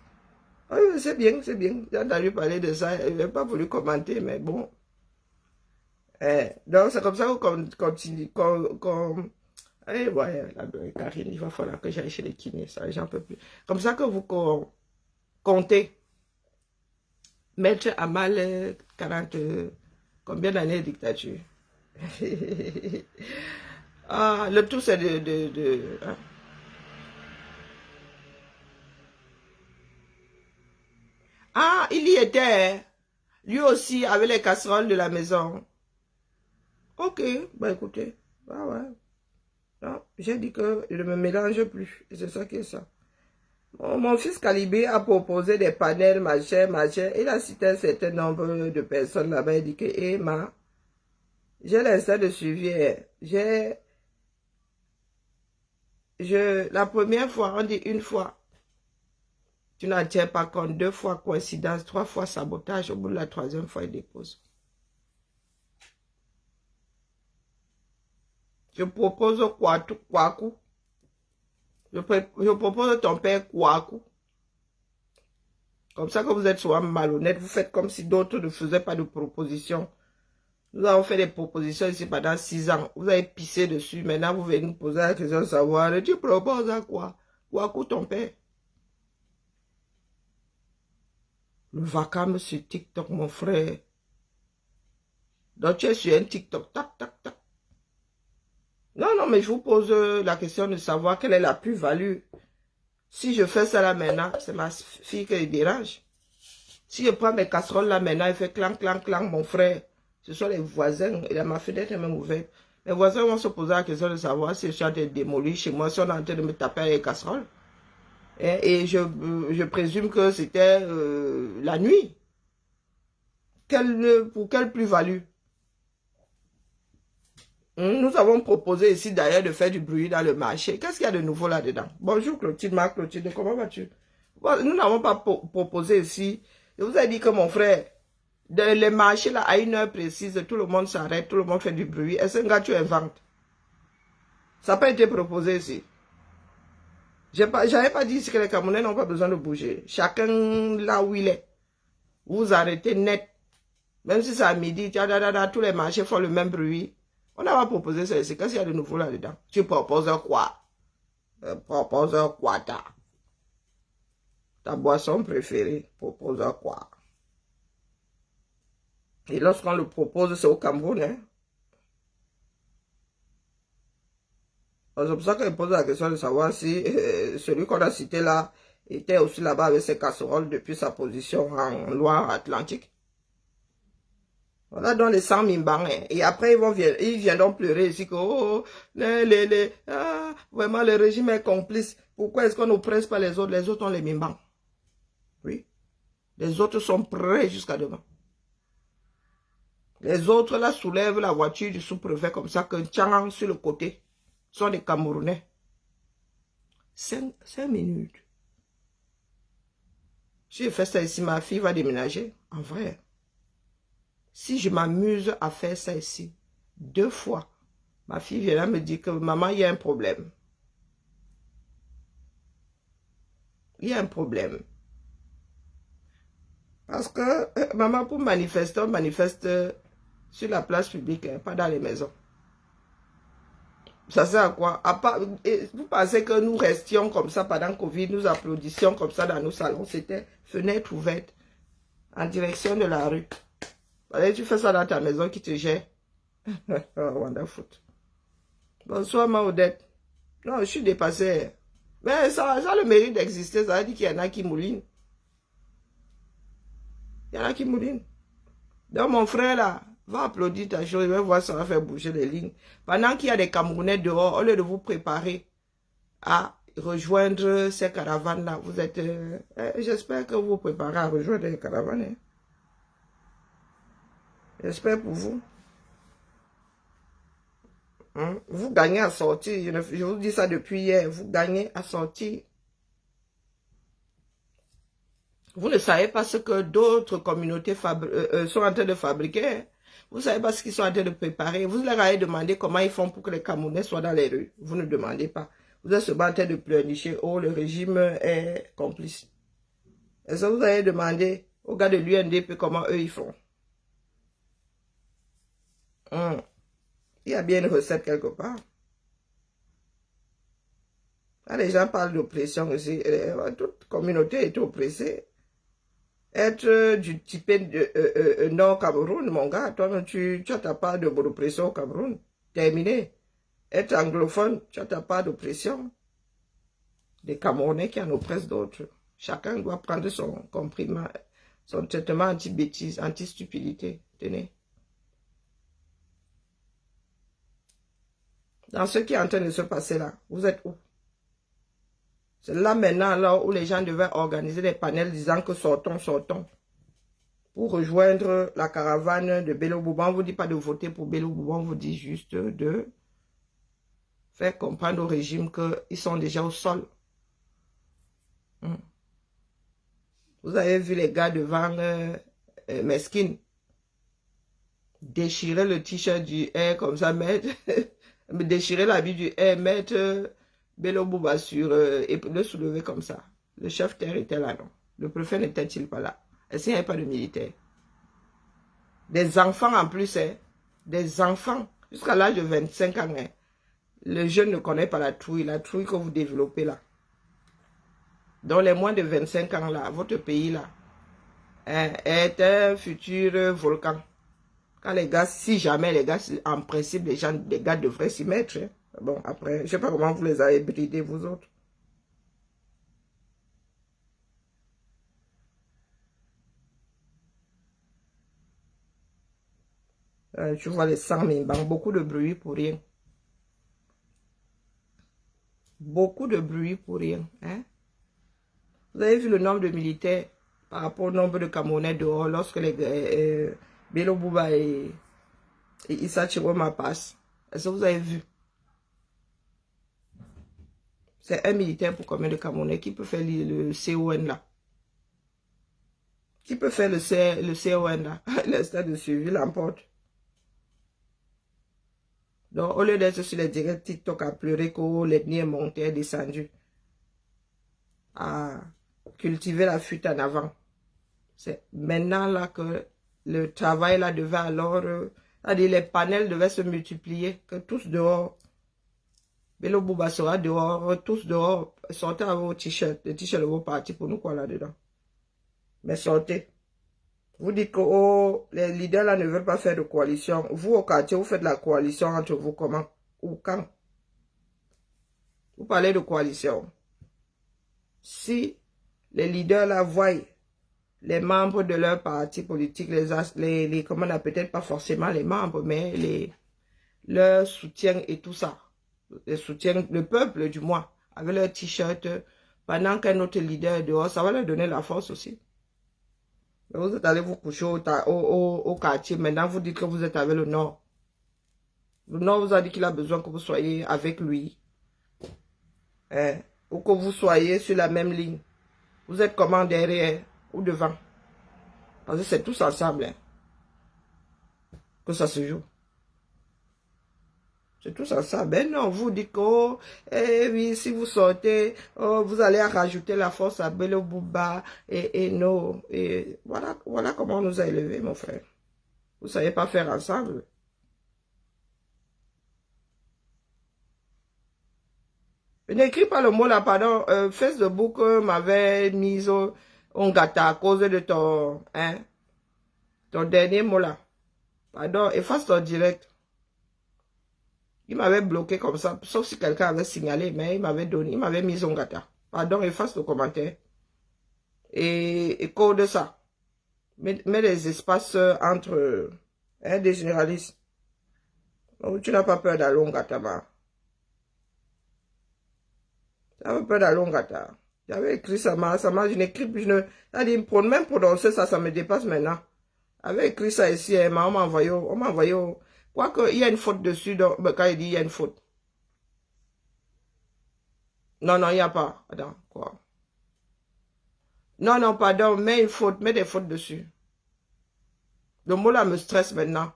A: Oui, c'est bien, c'est bien. J'ai entendu parler de ça. Je n'ai pas voulu commenter, mais bon. Donc, c'est comme ça qu'on continue. Eh, ouais, Karine, il va falloir que j'aille chez les kinés. Ça, j'en peux plus. Comme ça que vous comptez. Mettre à mal 40... combien d'années de dictature? Ah, le tout, c'est hein. Ah, il y était. Hein. Lui aussi, avec les casseroles de la maison. Ok, bah écoutez. Ah ouais. Non, j'ai dit que je ne me mélange plus. C'est ça qui est ça. Mon fils Calibé a proposé des panels, machin, machin. Il a cité un certain nombre de personnes là-bas. Il dit que, Emma, j'ai l'instant de suivi. La première fois, on dit une fois. Tu n'en tiens pas compte. 2 fois coïncidence, 3 fois sabotage. Au bout de la 3e fois, il dépose. Je propose Kwaku. Je propose ton père Kwaku. Comme ça que vous êtes souvent malhonnête. Vous faites comme si d'autres ne faisaient pas de propositions. Nous avons fait des propositions ici pendant 6 ans. Vous avez pissé dessus. Maintenant, vous venez nous poser la question de savoir. Tu proposes à quoi? Kwaku ton père. Le vacarme sur TikTok, mon frère. Donc, tu es sur un TikTok. Tac, tac, tac. Non, non, mais je vous pose la question de savoir quelle est la plus-value. Si je fais ça là maintenant, c'est ma fille qui dérange. Si je prends mes casseroles là maintenant, il fait clang, clang, clang, mon frère. Ce sont les voisins. Et ma fenêtre est même ouverte. Les voisins vont se poser la question de savoir si je suis en train de démolir chez moi, si on est en train de me taper les casseroles. Et je présume que c'était la nuit. Pour quelle plus-value? Nous avons proposé ici d'ailleurs de faire du bruit dans le marché. Qu'est-ce qu'il y a de nouveau là-dedans? Bonjour Clotilde, ma Clotilde, comment vas-tu? Bon, nous n'avons pas proposé ici. Je vous ai dit que mon frère, dans les marchés là, à une heure précise, tout le monde s'arrête, tout le monde fait du bruit. Est-ce un gars tu inventes? Ça n'a pas été proposé ici. J'avais pas dit ici que les Camerounais n'ont pas besoin de bouger. Chacun là où il est. Vous arrêtez net. Même si c'est à midi, tous les marchés font le même bruit. On n'a pas proposé ça ici. Qu'est-ce qu'il y a de nouveau là-dedans? Tu proposes quoi? Propose quoi ta boisson préférée? Propose quoi? Et lorsqu'on le propose, c'est au Cameroun. Hein? C'est pour ça que je pose la question de savoir si celui qu'on a cité là était aussi là-bas avec ses casseroles depuis sa position en Loire-Atlantique. Voilà donc les 100 mimbans. Hein. Et après, ils viendront pleurer ici que vraiment le régime est complice. Pourquoi est-ce qu'on n'oppresse pas les autres? Les autres ont les mimbans. Oui. Les autres sont prêts jusqu'à demain. Les autres là soulèvent la voiture du sous-préfet comme ça que tchang sur le côté. Sont des Camerounais. 5 minutes. Si je fais ça ici, ma fille va déménager. En vrai. Si je m'amuse à faire ça ici, 2 fois, ma fille vient là me dire que maman, il y a un problème. Il y a un problème. Parce que maman, pour manifester, on manifeste sur la place publique, hein, pas dans les maisons. Ça sert à quoi? Vous pensez que nous restions comme ça pendant Covid, nous applaudissions comme ça dans nos salons? C'était fenêtre ouverte en direction de la rue. Allez, tu fais ça dans ta maison qui te gère. Oh, wonderful. Bonsoir, ma Odette. Non, je suis dépassée. Mais ça a le mérite d'exister. Ça veut dire qu'il y en a qui moulinent. Il y en a qui moulinent. Donc, mon frère, là, va applaudir ta chose. Il va voir ça va faire bouger les lignes. Pendant qu'il y a des Camerounais dehors, au lieu de vous préparer à rejoindre ces caravanes-là, vous êtes... j'espère que vous vous préparez à rejoindre les caravanes. Hein. J'espère pour vous. Vous gagnez à sortir. Je vous dis ça depuis hier. Vous gagnez à sortir. Vous ne savez pas ce que d'autres communautés sont en train de fabriquer. Vous ne savez pas ce qu'ils sont en train de préparer. Vous leur avez demandé comment ils font pour que les Camerounais soient dans les rues. Vous ne demandez pas. Vous êtes seulement en train de pleurnicher. Oh, le régime est complice. Est-ce que vous avez demandé aux gars de l'UNDP comment eux ils font? Il y a bien une recette quelque part. Quand les gens parlent d'oppression aussi, toute communauté est oppressée. Être du type Nord-Cameroun, mon gars, toi, tu n'as ta part de d'oppression au Cameroun. Terminé. Être anglophone, tu n'as ta part d'oppression. Des Camerounais qui en oppressent d'autres. Chacun doit prendre son comprimé, son traitement anti-bêtise, anti-stupidité. Tenez. Dans ce qui est en train de se passer là, vous êtes où? C'est là maintenant là où les gens devaient organiser des panels disant que sortons, sortons. Pour rejoindre la caravane de Bello Bouba. On ne vous dit pas de voter pour Bello Bouba, on vous dit juste de faire comprendre au régime qu'ils sont déjà au sol. Vous avez vu les gars devant Meskin déchirer le t-shirt du air comme ça, mettre, déchirer l'habit du air, mettre Bello Bouba sur et le soulever comme ça. Le chef terre était là, non? Le préfet n'était-il pas là? Est-ce qu'il n'y avait pas de militaires? Des enfants en plus, hein? Des enfants, jusqu'à l'âge de 25 ans. Hein? Le jeune ne connaît pas la trouille que vous développez là. Dans les moins de 25 ans là, votre pays là, hein, est un futur volcan. Quand les gars, si jamais les gars, en principe, les gars devraient s'y mettre. Hein? Bon, après, je ne sais pas comment vous les avez bridés, vous autres. Tu vois les 100 000 banques, beaucoup de bruit pour rien. Beaucoup de bruit pour rien. Hein? Vous avez vu le nombre de militaires par rapport au nombre de Camerounais dehors lorsque les Bello Bouba et Issa Chiroma passent. Est-ce que vous avez vu? C'est un militaire pour combien de Camerounais? Qui peut faire le CON là? Qui peut faire le CON là? L'instant de suivi l'emporte. Donc, au lieu d'être sur les directs TikTok à pleurer que l'ethnie est montée, est descendue, à cultiver la fuite en avant. C'est maintenant là que le travail là devait alors, c'est-à-dire les panels devaient se multiplier, que tous dehors, Bello Bouba sera dehors, tous dehors, sortez avec vos t-shirts, les t-shirts de vos partis pour nous quoi là-dedans. Mais sortez. Vous dites que oh, les leaders là ne veulent pas faire de coalition. Vous au quartier, vous faites la coalition entre vous comment? Ou quand? Vous parlez de coalition. Si les leaders là voient les membres de leur parti politique, comment on a peut-être pas forcément les membres, mais leur soutien et tout ça, le soutien, le peuple du moins, avec leur t-shirt, pendant qu'un autre leader est dehors, ça va leur donner la force aussi. Vous êtes allé vous coucher au quartier, maintenant vous dites que vous êtes avec le Nord. Le Nord vous a dit qu'il a besoin que vous soyez avec lui. Hein? Ou que vous soyez sur la même ligne. Vous êtes comment derrière ou devant? Parce que c'est tous ensemble hein, que ça se joue. C'est tous ensemble. Ben non, vous dites que oh, oui, si vous sortez, oh, vous allez rajouter la force à Bello Bouba et non. Et voilà comment on nous a élevés, mon frère. Vous ne savez pas faire ensemble. N'écris pas le mot là, pardon. Facebook m'avait mis un gâteau à cause de ton dernier mot là. Pardon, efface ton direct. Il m'avait bloqué comme ça, sauf si quelqu'un avait signalé, mais il m'avait mis un gâteau. Pardon, efface le commentaire. Et code ça. Mets les espaces entre des généralistes. Donc, tu n'as pas peur d'aller au gâteau. Tu n'as pas peur d'aller au gâteau. J'avais écrit ça, je n'écris plus, même prononcer ça, ça me dépasse maintenant. J'avais écrit ça ici, on m'a envoyé, quoique, il y a une faute dessus, donc, quand il dit il y a une faute. Non, il n'y a pas. Attends, quoi? Non, pardon, mets une faute, mets des fautes dessus. Le mot là me stresse maintenant.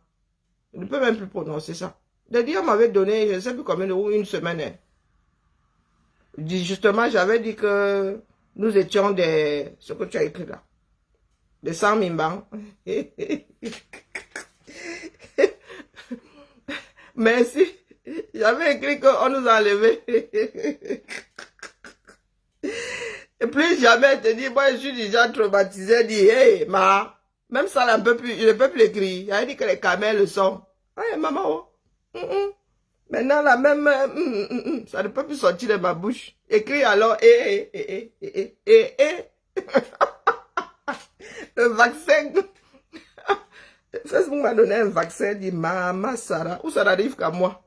A: Je ne peux même plus prononcer ça. D'ailleurs, on m'avait donné, je ne sais plus combien de une semaine. Justement, j'avais dit que Nous étions des... Ce que tu as écrit là. Des sans mimbang. Merci. J'avais écrit qu'on nous a enlevé. Et plus jamais te dit, moi je suis déjà traumatisé, dit, hey, même ça, je ne peux plus l'écrire. Il a dit que les camels le sont. Hey, maman, oh. Maintenant, la même, ça ne peut plus sortir de ma bouche. Écris alors, Le vaccin. Facebook m'a donné un vaccin, dit, maman, Sarah, où ça n'arrive qu'à moi.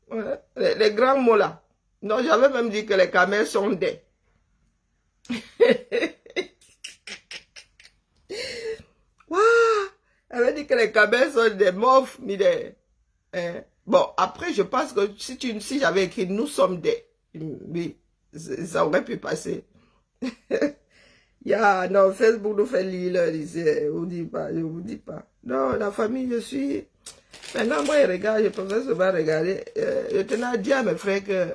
A: Ouais, les grands mots là. Non, j'avais même dit que les camels sont des. Wow! Elle avait dit que les camels sont des mauves, ni des... Bon, après, je pense que si j'avais écrit « Nous sommes des », oui, ça aurait pu passer. Non, Facebook nous fait lire, je vous dis pas, je vous dis pas. Non, la famille, je suis... Maintenant, moi, je regarde, je préfère souvent regarder. Je tenais à dire à mes frères que,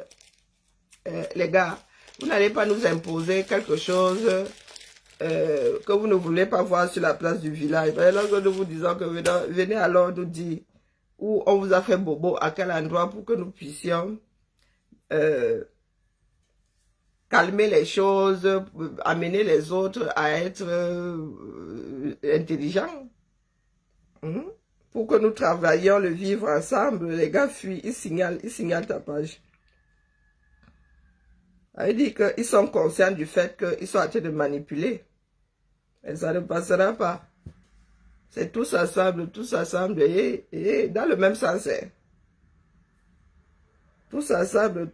A: les gars, vous n'allez pas nous imposer quelque chose que vous ne voulez pas voir sur la place du village. Lorsque nous vous disons que venez alors nous dire où on vous a fait bobo, à quel endroit, pour que nous puissions calmer les choses, amener les autres à être intelligents. Pour que nous travaillions le vivre ensemble. Les gars fuient, ils signalent ta page. Il dit qu'ils sont conscients du fait qu'ils sont en train de manipuler. Et ça ne passera pas. C'est tous ensemble, et dans le même sens. Tous ensemble,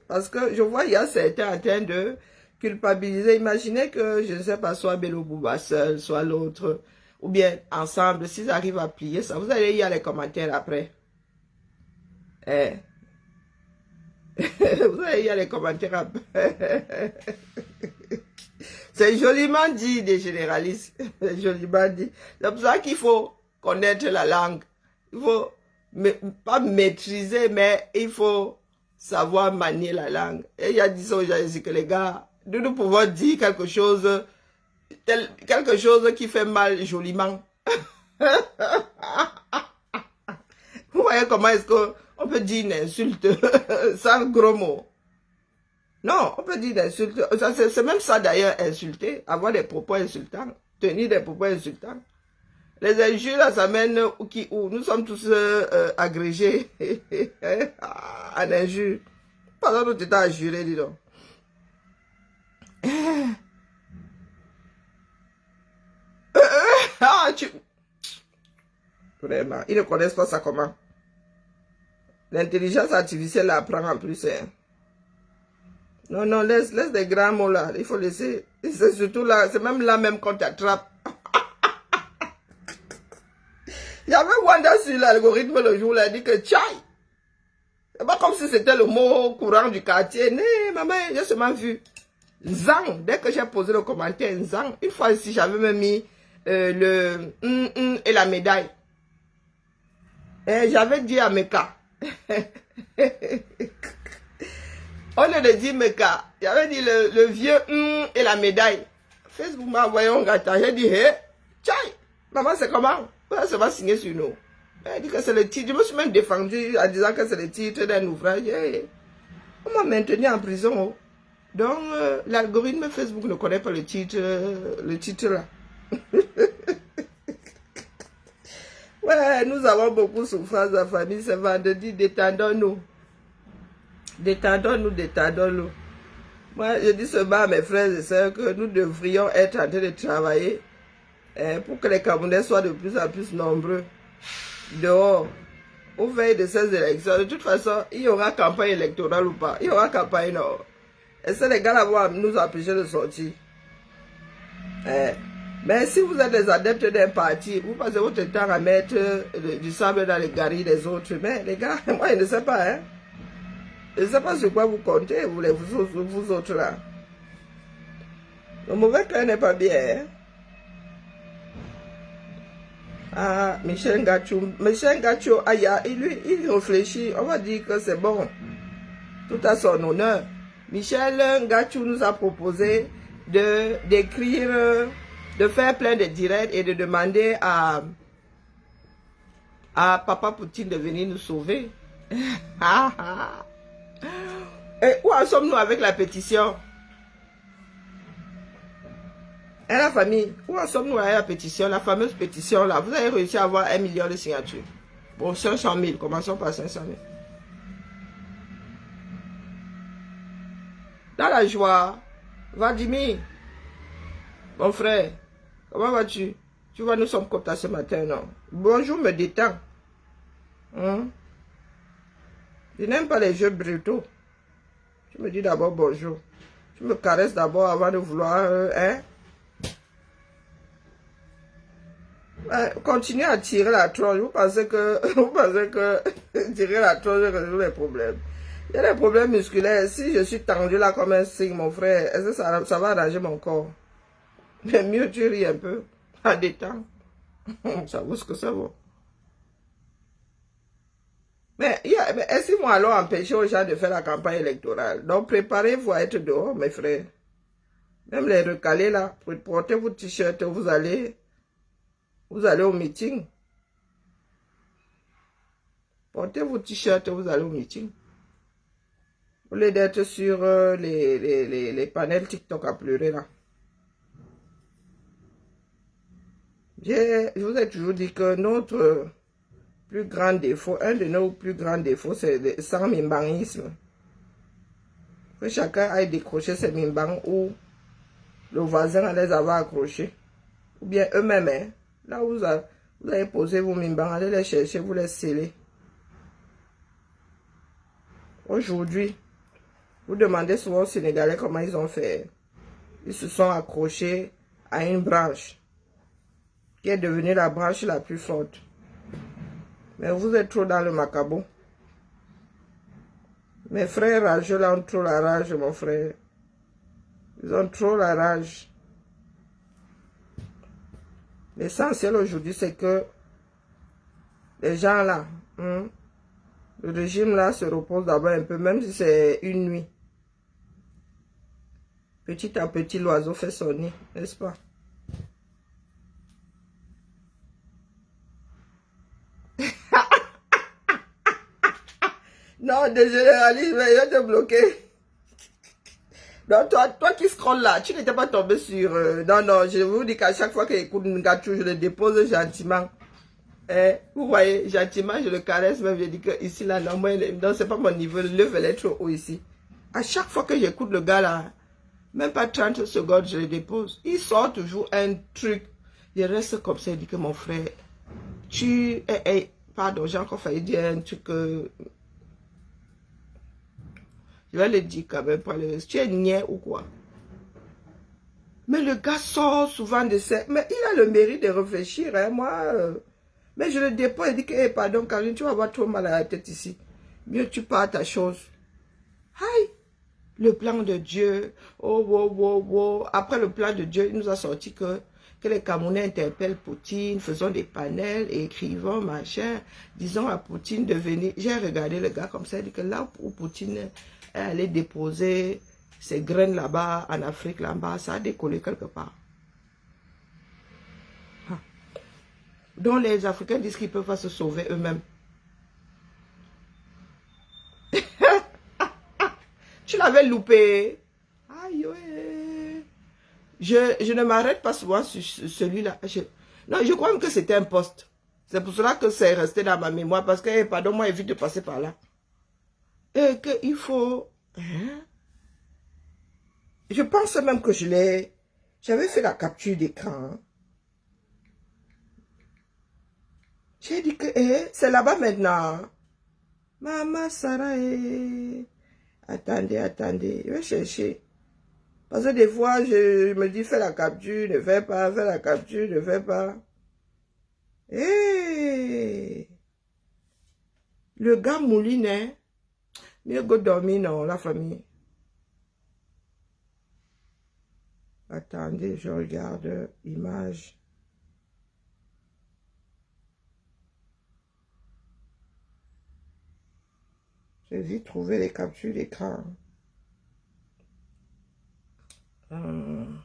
A: parce que je vois, il y a certains en train de culpabiliser. Imaginez que, je ne sais pas, soit Bello Bouba seul, soit l'autre, ou bien ensemble, s'ils arrivent à plier ça, vous allez lire les commentaires après. Vous allez lire les commentaires après. C'est joliment dit des généralistes. C'est joliment dit. C'est pour ça qu'il faut connaître la langue. Il faut pas maîtriser, mais il faut savoir manier la langue. Et il y a dit ça aux gens ici que les gars, nous pouvons dire quelque chose qui fait mal joliment. Vous voyez comment est-ce qu'on peut dire une insulte sans gros mots? Non, on peut dire d'insulter. C'est même ça d'ailleurs, insulter, avoir des propos insultants, tenir des propos insultants. Les injures, là, ça mène où nous sommes tous agrégés en injures. Pas que tu t'es injuré, dis donc. Vraiment, ils ne connaissent pas ça comment. L'intelligence artificielle apprend en plus. Non, laisse des grands mots là. Il faut laisser. C'est surtout là, c'est même là même qu'on t'attrape. Il y avait Wanda sur l'algorithme le jour, il a dit que tchai. C'est pas comme si c'était le mot courant du quartier. Non, maman, j'ai seulement vu. Zang, dès que j'ai posé le commentaire, Zang, une fois ici, j'avais même mis le et la médaille. Et j'avais dit à Meka. Au lieu de dire Meka, j'avais dit le vieux et la médaille. Facebook m'a envoyé un gâteau. J'ai dit, hé, tchai, maman, c'est comment? Ça va signer sur nous. Elle dit que c'est le titre. Je me suis même défendu en disant que c'est le titre d'un ouvrage. On m'a maintenu en prison. Oh. Donc, l'algorithme Facebook ne connaît pas le titre là. Ouais, nous avons beaucoup de souffrance dans la famille. C'est vendredi, détendons-nous. Détendons-nous. Moi, je dis seulement à mes frères et sœurs que nous devrions être en train de travailler pour que les Camerounais soient de plus en plus nombreux dehors, au veille de ces élections. De toute façon, il y aura campagne électorale ou pas. Il y aura campagne, non. Et ces les gars-là vont nous empêcher de sortir. Mais si vous êtes des adeptes d'un parti, vous passez votre temps à mettre du sable dans les garilles des autres. Mais les gars, moi, je ne sais pas, hein. Je ne sais pas sur quoi vous comptez, vous autres là. Le mauvais cœur n'est pas bien, hein. Ah, Michel Ngachou, il réfléchit, on va dire que c'est bon, tout à son honneur. Michel Ngachou nous a proposé d'écrire, de faire plein de directs et de demander à Papa Poutine de venir nous sauver. Et où en sommes-nous avec la pétition? Et la famille, où en sommes-nous avec la pétition, la fameuse pétition là? Vous avez réussi à avoir 1 million de signatures. Bon, 500 000, commençons par 500 000. Dans la joie, Vladimir, mon frère, comment vas-tu? Tu vois, nous sommes contents ce matin, non? Bonjour, me détends. Hein? Je n'aime pas les jeux brutaux. Tu me dis d'abord bonjour. Tu me caresses d'abord avant de vouloir, hein? Continuez à tirer la tronche. Vous pensez que tirer la tronche résout les problèmes. Il y a des problèmes musculaires. Si je suis tendu là comme un signe, mon frère, est-ce que ça va arranger mon corps? Mais mieux tu ris un peu, à détendre. Ça vaut ce que ça vaut. Mais est-ce qu'ils vont alors empêcher aux gens de faire la campagne électorale? Donc préparez-vous à être dehors, mes frères. Même les recalés là, portez vos t-shirts, vous allez au meeting. Portez vos t-shirts, vous allez au meeting. Au lieu d'être sur les panels TikTok à pleurer là. Je vous ai toujours dit que notre plus grand défaut, un de nos plus grands défauts, c'est le sans-mimbangisme. Que chacun aille décrocher ses mimbans ou le voisin les avoir accrochés. Ou bien eux-mêmes, hein. Là où vous avez posé vos mimbans, allez les chercher, vous les sceller. Aujourd'hui, vous demandez souvent aux Sénégalais comment ils ont fait. Ils se sont accrochés à une branche qui est devenue la branche la plus forte. Mais vous êtes trop dans le macabo. Mes frères rageux là ont trop la rage, mon frère. Ils ont trop la rage. L'essentiel aujourd'hui, c'est que les gens là, le régime là se repose d'abord un peu, même si c'est une nuit. Petit à petit, l'oiseau fait son nid, n'est-ce pas? Non, dégénéralise, mais je vais te bloquer. Non, toi qui scrolles là, tu n'étais pas tombé sur... non, je vous dis qu'à chaque fois que j'écoute Ngachou, je le dépose gentiment. Vous voyez, gentiment, je le caresse, même je dis que ici, là, non, c'est pas mon niveau, le level est trop haut ici. À chaque fois que j'écoute le gars là, même pas 30 secondes, je le dépose. Il sort toujours un truc. Je reste comme ça, il dit que mon frère, pardon, j'ai encore failli dire un truc je vais le dire quand même, tu es niais ou quoi? Mais le gars sort souvent de ça. Mais il a le mérite de réfléchir, hein, moi. Mais je le dépose, il dit que, pardon, Caroline, tu vas avoir trop mal à la tête ici. Mieux tu pars à ta chose. Aïe! Le plan de Dieu. Oh, wow, wow, wow. Après le plan de Dieu, il nous a sorti que les Camerounais interpellent Poutine, faisons des panels, écrivons, machin, disons à Poutine de venir. J'ai regardé le gars comme ça, il dit que là où Poutine est allé déposer ses graines là-bas, en Afrique là-bas, ça a décollé quelque part. Donc les Africains disent qu'ils ne peuvent pas se sauver eux-mêmes. Tu l'avais loupé. Aïe, ouais. Je ne m'arrête pas souvent sur celui-là. Non, je crois même que c'était un poste. C'est pour cela que c'est resté dans ma mémoire. Parce que, pardon, moi, évite de passer par là. Et qu'il faut... Hein? Je pense même que j'avais fait la capture d'écran. J'ai dit que c'est là-bas maintenant. Maman Sarah, attendez, je vais chercher. Parce que des fois, je me dis, fais la capture, ne fais pas, fais la capture, ne fais pas. Le gars mouline, hein? Mieux que dormir, non, la famille. Attendez, je regarde l'image. J'ai vite trouvé les captures d'écran. Hum.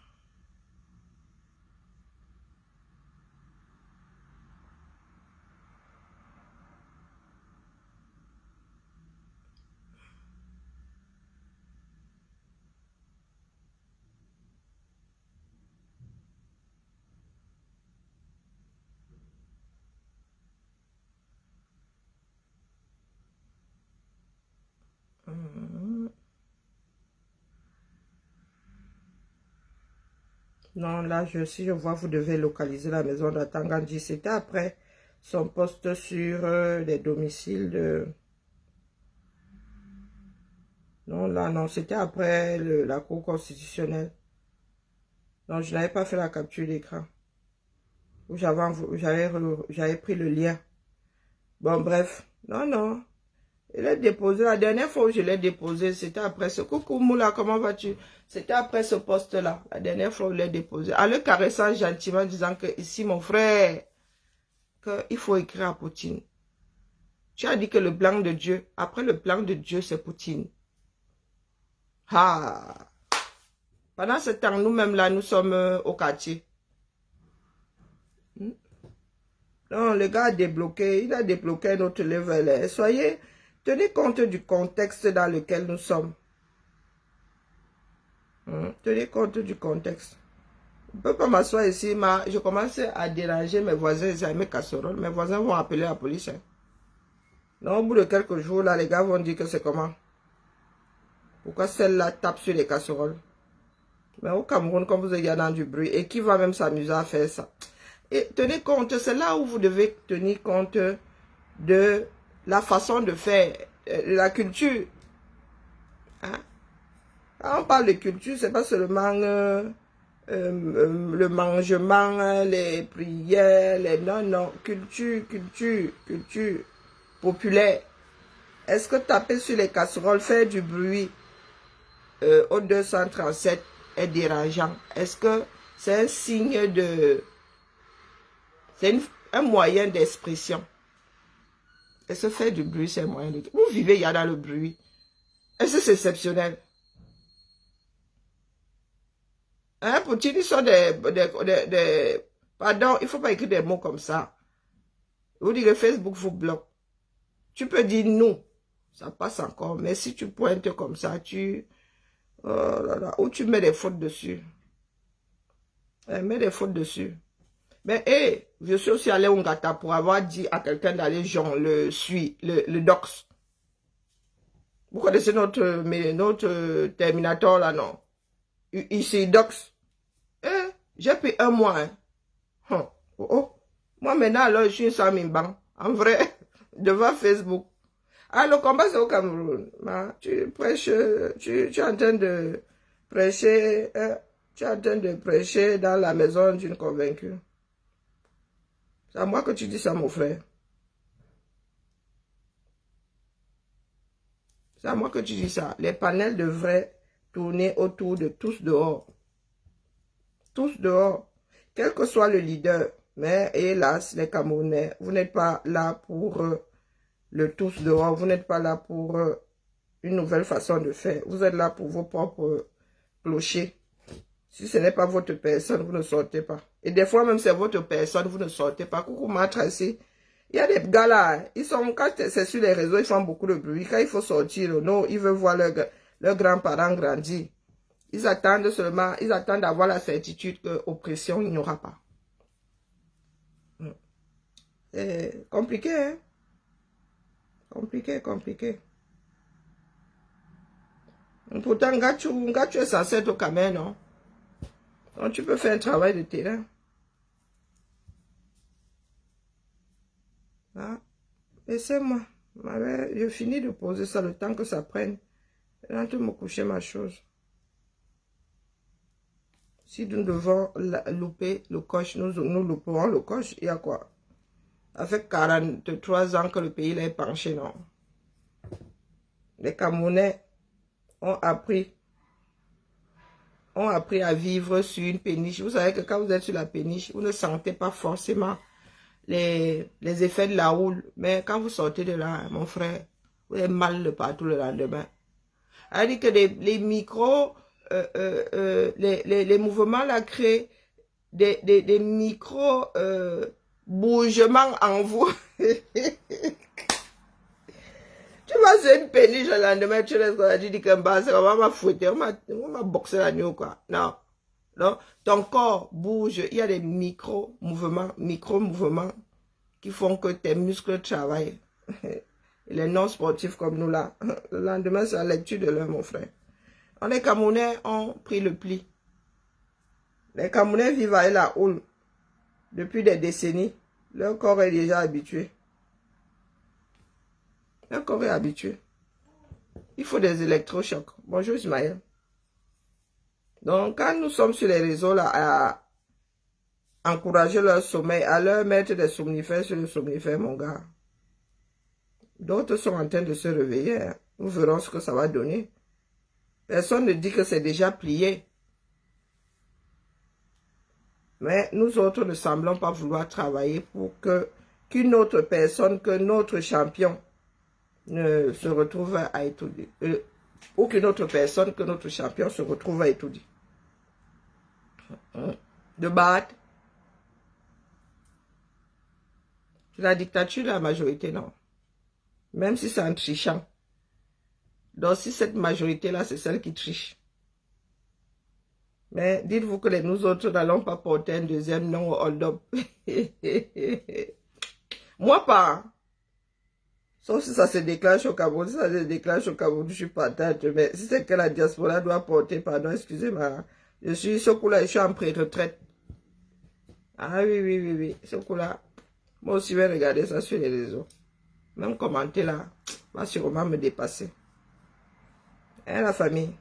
A: Hum. Non, là, si je vois, vous devez localiser la maison d'Atangandji. C'était après son poste sur les domiciles de... Non, là, non, c'était après la Cour constitutionnelle. Non, je n'avais pas fait la capture d'écran. J'avais pris le lien. Bon, bref. Non, non. Il est déposé. La dernière fois où je l'ai déposé, c'était après ce... Coucou Moula, comment vas-tu? C'était après ce poste-là. La dernière fois où je l'ai déposé. En le caressant gentiment, disant que ici, mon frère, qu'il faut écrire à Poutine. Tu as dit que le plan de Dieu, après le plan de Dieu, c'est Poutine. Ah! Pendant ce temps, nous-mêmes là, nous sommes au quartier. Non, le gars a débloqué, il a débloqué notre level. Soyez, tenez compte du contexte dans lequel nous sommes. Tenez compte du contexte. Je ne peux pas m'asseoir ici, mais je commence à déranger mes voisins et mes casseroles. Mes voisins vont appeler la police. Non, au bout de quelques jours, là, les gars vont dire que c'est comment. Pourquoi celle-là tape sur les casseroles? Mais au Cameroun, comme vous avez dans du bruit, et qui va même s'amuser à faire ça? Et tenez compte, c'est là où vous devez tenir compte de la façon de faire, de la culture. Hein? Quand on parle de culture, c'est pas seulement le mangement, les prières, non, non, culture populaire. Est-ce que taper sur les casseroles, faire du bruit au 237 est dérangeant? Est-ce que c'est un signe de... C'est un moyen d'expression? Est-ce que faire du bruit, c'est un moyen de... Vous vivez, il y a dans le bruit. Est-ce que c'est exceptionnel? Hein, Poutine, ils sont des... Pardon, il ne faut pas écrire des mots comme ça. Vous dites que Facebook vous bloque. Tu peux dire non. Ça passe encore. Mais si tu pointes comme ça, oh là là, ou tu mets des fautes dessus. Mets des fautes dessus. Mais hé, je suis aussi allé au Ngata pour avoir dit à quelqu'un d'aller genre le dox. Vous connaissez notre Terminator là, non? Ici, dox. J'ai pris un mois. Hein. Oh, oh. Moi maintenant, alors, je suis sans Mimban. En vrai, devant Facebook. Ah, le combat, c'est au Cameroun. Tu prêches, tu es en train de prêcher, tu es en train de prêcher dans la maison d'une convaincue. C'est à moi que tu dis ça, mon frère. C'est à moi que tu dis ça. Les panels devraient tourner autour de tous dehors. Tous dehors. Quel que soit le leader. Mais hélas, les Camerounais, vous n'êtes pas là pour le tous dehors. Vous n'êtes pas là pour une nouvelle façon de faire. Vous êtes là pour vos propres clochers. Si ce n'est pas votre personne, vous ne sortez pas. Et des fois, même c'est votre personne, vous ne sortez pas. Coucou, ma Tracy. Il y a des gars là, ils sont, quand c'est sur les réseaux, ils font beaucoup de bruit. Quand il faut sortir, non, ils veulent voir leurs grands-parents grandir. Ils attendent seulement, ils attendent d'avoir la certitude qu'oppression, il n'y aura pas. C'est compliqué, hein? Compliqué. Pourtant, Gachu est censé être au Cameroun, non? Donc, tu peux faire un travail de terrain. Ah, laissez-moi. Je finis de poser ça le temps que ça prenne. Là, tu me coucher ma chose. Si nous devons louper le coche, nous louperons le coche. Il y a quoi? Ça fait 43 ans que le pays est penché, non? Les Camerounais ont appris à vivre sur une péniche. Vous savez que quand vous êtes sur la péniche, vous ne sentez pas forcément les effets de la houle. Mais quand vous sortez de là, mon frère, vous avez mal de partout le lendemain. Elle dit que les micros, les mouvements là créent des micro-bougements en vous. Tu vas sur une péniche le lendemain, tu laisses quoi, tu dis que bah, c'est vraiment m'a fouetté, on m'a boxé la nuit ou quoi. Non. Non. Ton corps bouge, il y a des micro-mouvements qui font que tes muscles travaillent. Les non-sportifs comme nous là, le lendemain c'est la lecture de l'heure, mon frère. Les Camerounais ont pris le pli. Les Camerounais vivent avec la houle depuis des décennies. Leur corps est déjà habitué. Leur corps est habitué. Il faut des électrochocs. Bonjour Ismaël. Donc, quand nous sommes sur les réseaux là, à encourager leur sommeil, à leur mettre des somnifères sur le somnifère, mon gars. D'autres sont en train de se réveiller. Hein. Nous verrons ce que ça va donner. Personne ne dit que c'est déjà plié. Mais nous autres ne semblons pas vouloir travailler pour qu'une autre personne, que notre champion, ne se retrouve à étudier. Ou qu'une autre personne, que notre champion se retrouve à étudier. De battre. C'est la dictature de la majorité, non. Même si c'est en trichant. Donc si cette majorité-là, c'est celle qui triche. Mais dites-vous que nous autres n'allons pas porter un deuxième nom au hold-up. Moi pas. Sauf si ça se déclenche au Cameroun. Si ça se déclenche au Cameroun, je suis patate. Mais si c'est que la diaspora doit porter, pardon, excusez-moi. Je suis ce coup-là, je suis en pré-retraite. Ah oui. Ce coup-là. Moi aussi, je vais regarder ça sur les réseaux. Même commenter là, va sûrement me dépasser. Hein, la famille?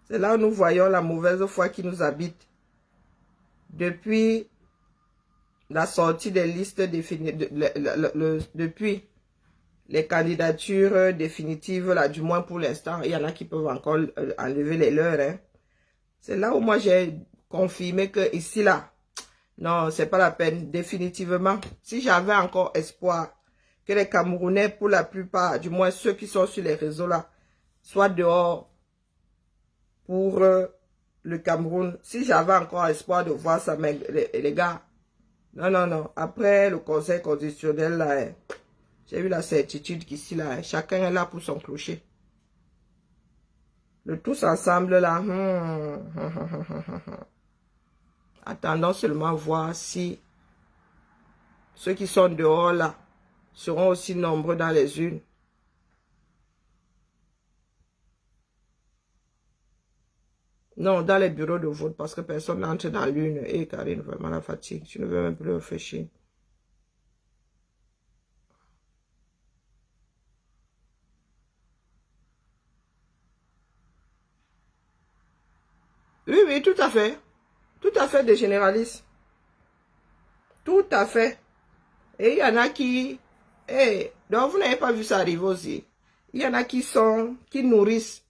A: C'est là où nous voyons la mauvaise foi qui nous habite. Depuis la sortie des listes définies, depuis les candidatures définitives, là, du moins pour l'instant, il y en a qui peuvent encore enlever les leurs. Hein. C'est là où moi j'ai confirmé que ici, là, non, c'est pas la peine, définitivement. Si j'avais encore espoir que les Camerounais, pour la plupart, du moins ceux qui sont sur les réseaux là, soient dehors pour le Cameroun. Si j'avais encore espoir de voir ça, mais les gars, non. Après le Conseil constitutionnel, là, hein, j'ai eu la certitude qu'ici, là, hein, chacun est là pour son clocher. Le tous ensemble, là, attendons seulement voir si ceux qui sont dehors, là, seront aussi nombreux dans les urnes. Non, dans les bureaux de vote, parce que personne n'entre dans l'urne. Et Karine, vraiment la fatigue. Tu ne veux même plus réfléchir. Oui, tout à fait. Tout à fait des généralistes. Tout à fait. Et il y en a qui... donc vous n'avez pas vu ça arriver aussi. Il y en a qui nourrissent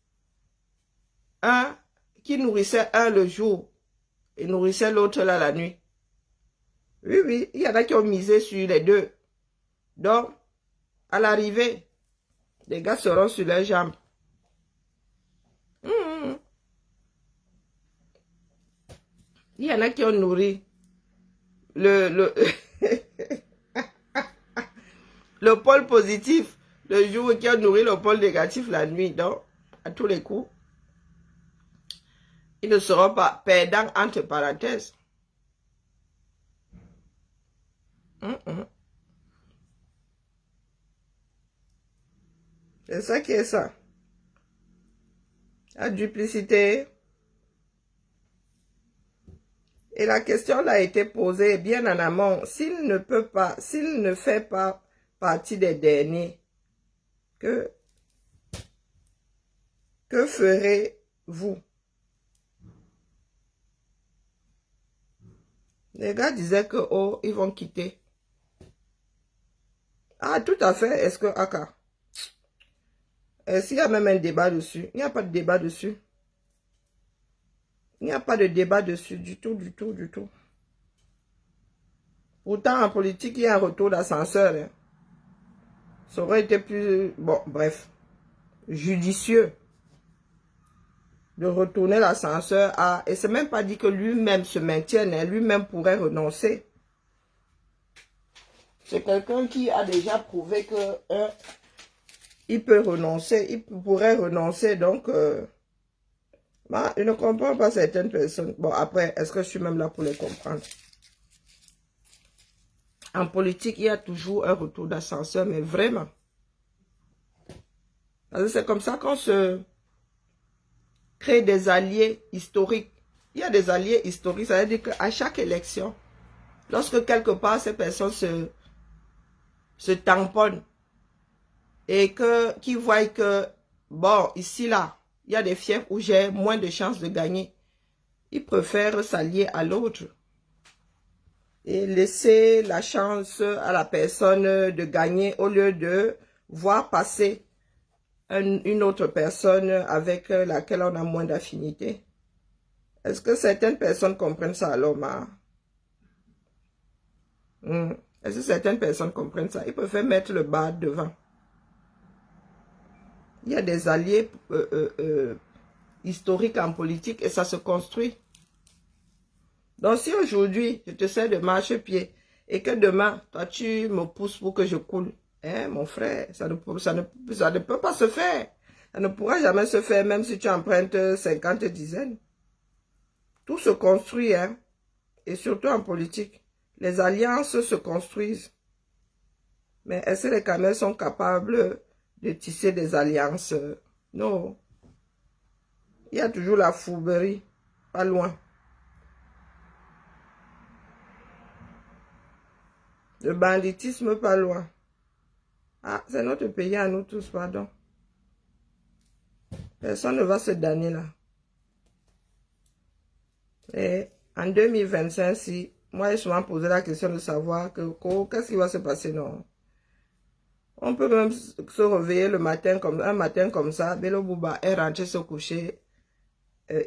A: qui nourrissait un le jour et nourrissait l'autre là la nuit. Oui, il y en a qui ont misé sur les deux. Donc, à l'arrivée, les gars seront sur leurs jambes. Il y en a qui ont nourri le pôle positif le jour et qui ont nourri le pôle négatif la nuit. Donc, à tous les coups, ils ne seront pas perdants entre parenthèses. C'est ça qui est ça. La duplicité. Et la question là a été posée bien en amont. S'il ne fait pas partie des derniers, que ferez-vous? Les gars disaient que, oh, ils vont quitter. Ah, tout à fait. Est-ce que, Aka? Est-ce qu'il y a même un débat dessus? Il n'y a pas de débat dessus. Il n'y a pas de débat dessus du tout. Pourtant, en politique, il y a un retour d'ascenseur. Hein. Ça aurait été plus, bon, bref, judicieux. de retourner l'ascenseur à... Et c'est même pas dit que lui-même se maintienne, hein, lui-même pourrait renoncer. C'est quelqu'un qui a déjà prouvé que il peut renoncer, il pourrait renoncer, donc... je ne comprends pas certaines personnes. Bon, après, est-ce que je suis même là pour les comprendre? En politique, il y a toujours un retour d'ascenseur, mais vraiment. C'est comme ça qu'on se crée des alliés historiques. Il y a des alliés historiques, ça veut dire qu'à chaque élection, lorsque quelque part ces personnes se tamponnent et qu'ils voient que, bon, ici, là, il y a des fiefs où j'ai moins de chances de gagner, ils préfèrent s'allier à l'autre et laisser la chance à la personne de gagner au lieu de voir passer une autre personne avec laquelle on a moins d'affinité. Est-ce que certaines personnes comprennent ça alors, ma? Est-ce que certaines personnes comprennent ça? Ils préfèrent mettre le bas devant. Il y a des alliés historiques en politique et ça se construit. Donc si aujourd'hui, je te sers de marche-pied et que demain, toi, tu me pousses pour que je coule, hein, mon frère, ça ne peut pas se faire. Ça ne pourra jamais se faire, même si tu empruntes 50 dizaines. Tout se construit, hein, et surtout en politique. Les alliances se construisent. Mais est-ce que les Camels sont capables de tisser des alliances? Non. Il y a toujours la fourberie, pas loin. Le banditisme, pas loin. Ah, c'est notre pays à nous tous, pardon. Personne ne va se damner là. Et en 2025, si moi j'ai souvent posé la question de savoir qu'est-ce qui va se passer, non. On peut même se réveiller le matin, un matin comme ça, Bello Bouba est rentré se coucher.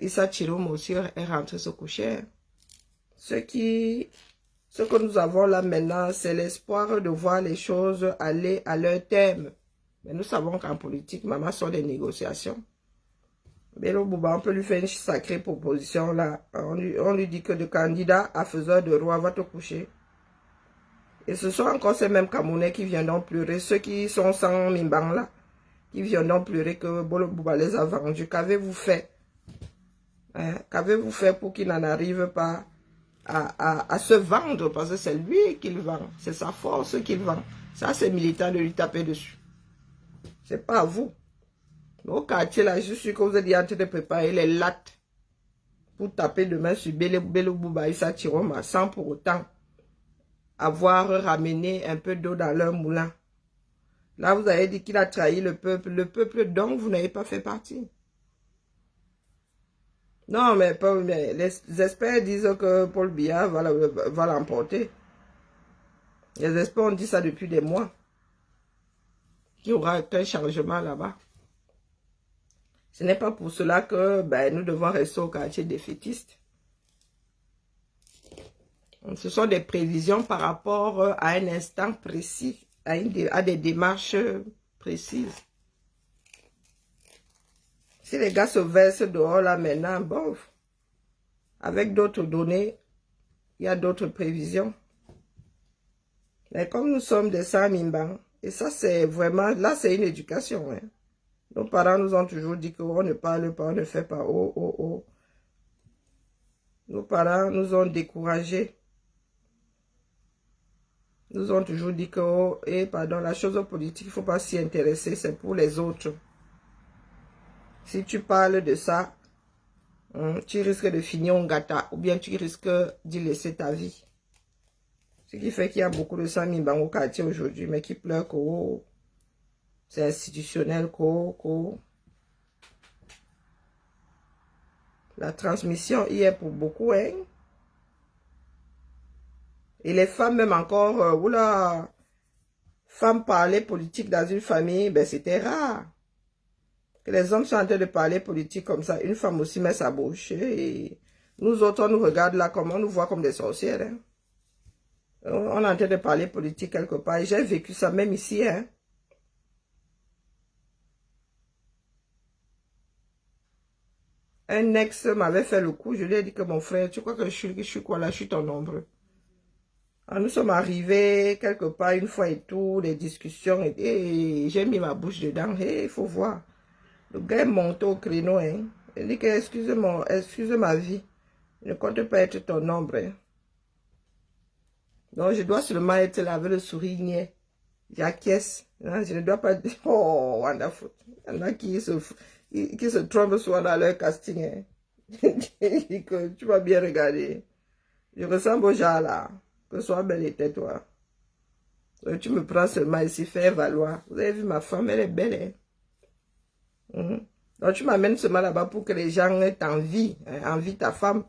A: Issa Chirom aussi est rentré se coucher. Ce que nous avons là maintenant, c'est l'espoir de voir les choses aller à leur terme. Mais nous savons qu'en politique, maman, sont des négociations. Bello Bouba, on peut lui faire une sacrée proposition là. On lui dit que le candidat à faiseur de roi va te coucher. Et ce sont encore ces mêmes Camerounais qui viendront pleurer, ceux qui sont sans Mimbang là, qui viendront pleurer que Bello Bouba les a vendus. Qu'avez-vous fait? Hein? Qu'avez-vous fait pour qu'il n'en arrive pas à se vendre? Parce que c'est lui qu'il vend, c'est sa force qu'il vend. Ça, c'est militant de lui taper dessus. C'est pas à vous. Au quartier là, je suis que vous êtes en train de préparer les lattes pour taper demain sur Bello Bouba Issa Chiroma sans pour autant avoir ramené un peu d'eau dans leur moulin. Là, vous avez dit qu'il a trahi le peuple dont vous n'avez pas fait partie. Non, mais les experts disent que Paul Biya va l'emporter. Les experts ont dit ça depuis des mois. Qu'il y aura un changement là-bas. Ce n'est pas pour cela que nous devons rester au quartier défaitiste. Ce sont des prévisions par rapport à un instant précis, à des démarches précises. Si les gars se versent dehors là maintenant, bon, avec d'autres données, il y a d'autres prévisions. Mais comme nous sommes des Samimbang, et ça c'est vraiment, là c'est une éducation. Hein. Nos parents nous ont toujours dit qu'on ne parle pas, on ne fait pas. Oh, oh, oh. Nos parents nous ont découragés. Nous ont toujours dit que, la chose politique, il ne faut pas s'y intéresser, c'est pour les autres. Si tu parles de ça, tu risques de finir en gâta, ou bien tu risques d'y laisser ta vie. Ce qui fait qu'il y a beaucoup de Samimbang au quartier aujourd'hui, mais qui pleurent que c'est institutionnel, la transmission y est pour beaucoup, hein. Et les femmes, même encore, oula, femmes parler politique dans une famille, c'était rare. Que les hommes sont en train de parler politique comme ça, une femme aussi met sa bouche. Et nous autres, on nous regarde là, comme on nous voit comme des sorcières. Hein. On est en train de parler politique quelque part. J'ai vécu ça même ici. Hein. Un ex m'avait fait le coup. Je lui ai dit que mon frère, tu crois que je suis quoi là? Je suis ton ombre. Alors, nous sommes arrivés quelque part une fois et tout, les discussions, et j'ai mis ma bouche dedans. Il faut voir. Le gars est monté au créneau. Hein. Il dit que excuse ma vie. Je ne compte pas être ton ombre. Hein. Donc, je dois seulement être là avec le sourire niais. J'acquiesce. Je ne dois pas dire, oh, wonderful. Il y en a qui se trompent souvent dans leur casting. Hein. Que tu vas bien regarder. Je ressemble au genre là. Que sois belle et tais-toi. Tu me prends seulement ici, fais valoir. Vous avez vu ma femme, elle est belle. Hein? Donc tu m'amènes seulement là-bas pour que les gens aient envie, hein, envie ta femme.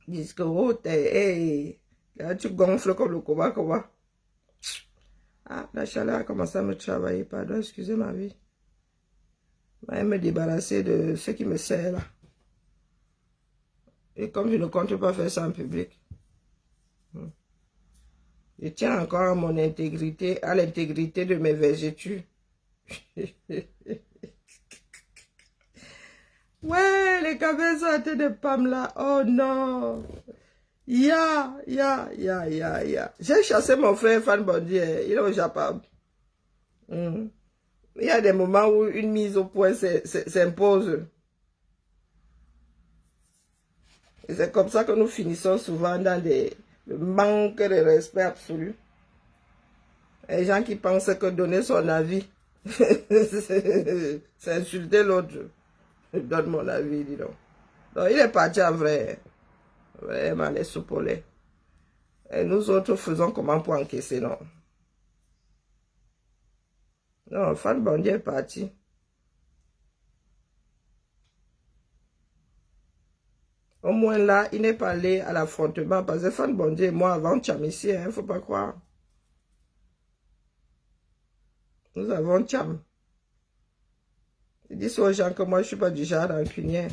A: Ils disent que oh, hey, là, tu gonfles comme le comment. Ah, la chaleur a commencé à me travailler, pardon, excusez ma vie. Je vais me débarrasser de ce qui me sert là. Et comme je ne compte pas faire ça en public, je tiens encore à mon intégrité, à l'intégrité de mes vergetures. Ouais, les cabezas de Pamela, oh non. Ya. J'ai chassé mon frère Fan Bondi, il est au Japon. Il y a des moments où une mise au point s'impose. Et c'est comme ça que nous finissons souvent dans le manque de respect absolu. Les gens qui pensent que donner son avis, c'est insulter l'autre. Je donne mon avis, dis donc. Donc il est parti en vrai. Vraiment les soupes au lait. Et nous autres faisons comment pour encaisser, non? Non, Fan Bondi est parti. Au moins là, il n'est pas allé à l'affrontement. Parce que Fan Bondi et moi, avant Tcham ici, il ne faut pas croire. Nous avons Tcham. Je dis aux gens que moi, je ne suis pas du genre rancunier.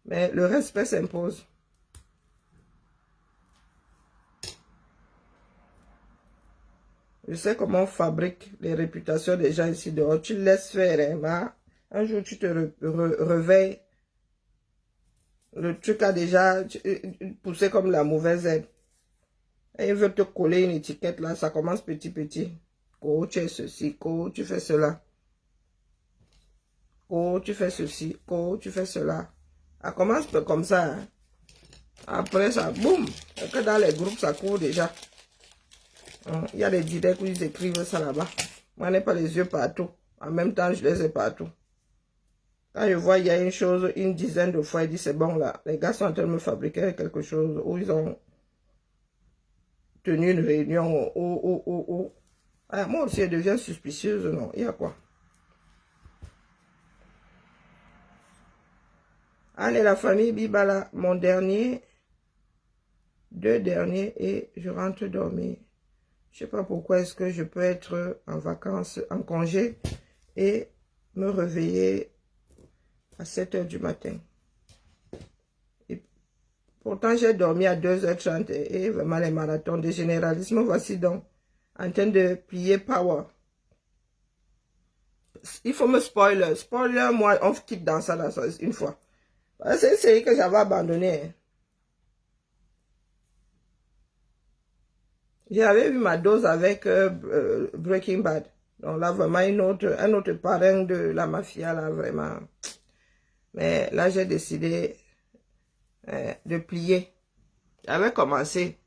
A: Mais le respect s'impose. Je sais comment on fabrique les réputations des gens ici dehors. Tu laisses faire, hein, un jour, tu te réveilles. Le truc a déjà poussé comme la mauvaise herbe. Et il veut te coller une étiquette là, ça commence petit. Oh, tu es ceci, oh, tu fais cela. Oh, tu fais ceci, oh, tu fais cela. Ça commence comme ça. Hein. Après ça, boum. Et que dans les groupes, ça court déjà. Il y a des directs où ils écrivent ça là-bas. Moi, je n'ai pas les yeux partout. En même temps, je les ai partout. Quand je vois, il y a une chose, une dizaine de fois, il dit, c'est bon là. Les gars sont en train de me fabriquer quelque chose où ils ont tenu une réunion. Ah, moi aussi, je deviens suspicieuse. Non, il y a quoi? Allez, la famille Bibala, mon dernier, 2 derniers, et je rentre dormir. Je ne sais pas pourquoi est-ce que je peux être en vacances, en congé, et me réveiller à 7 h du matin. Et pourtant, j'ai dormi à 2h30 et vraiment les marathons de généralisme, voici donc, en train de plier power. Il faut me spoiler. Spoiler, moi, on quitte dans ça là, une fois. C'est une série que j'avais abandonnée. J'avais eu ma dose avec Breaking Bad. Donc là, vraiment, un autre parrain de la mafia, là, vraiment. Mais là, j'ai décidé de plier. J'avais commencé.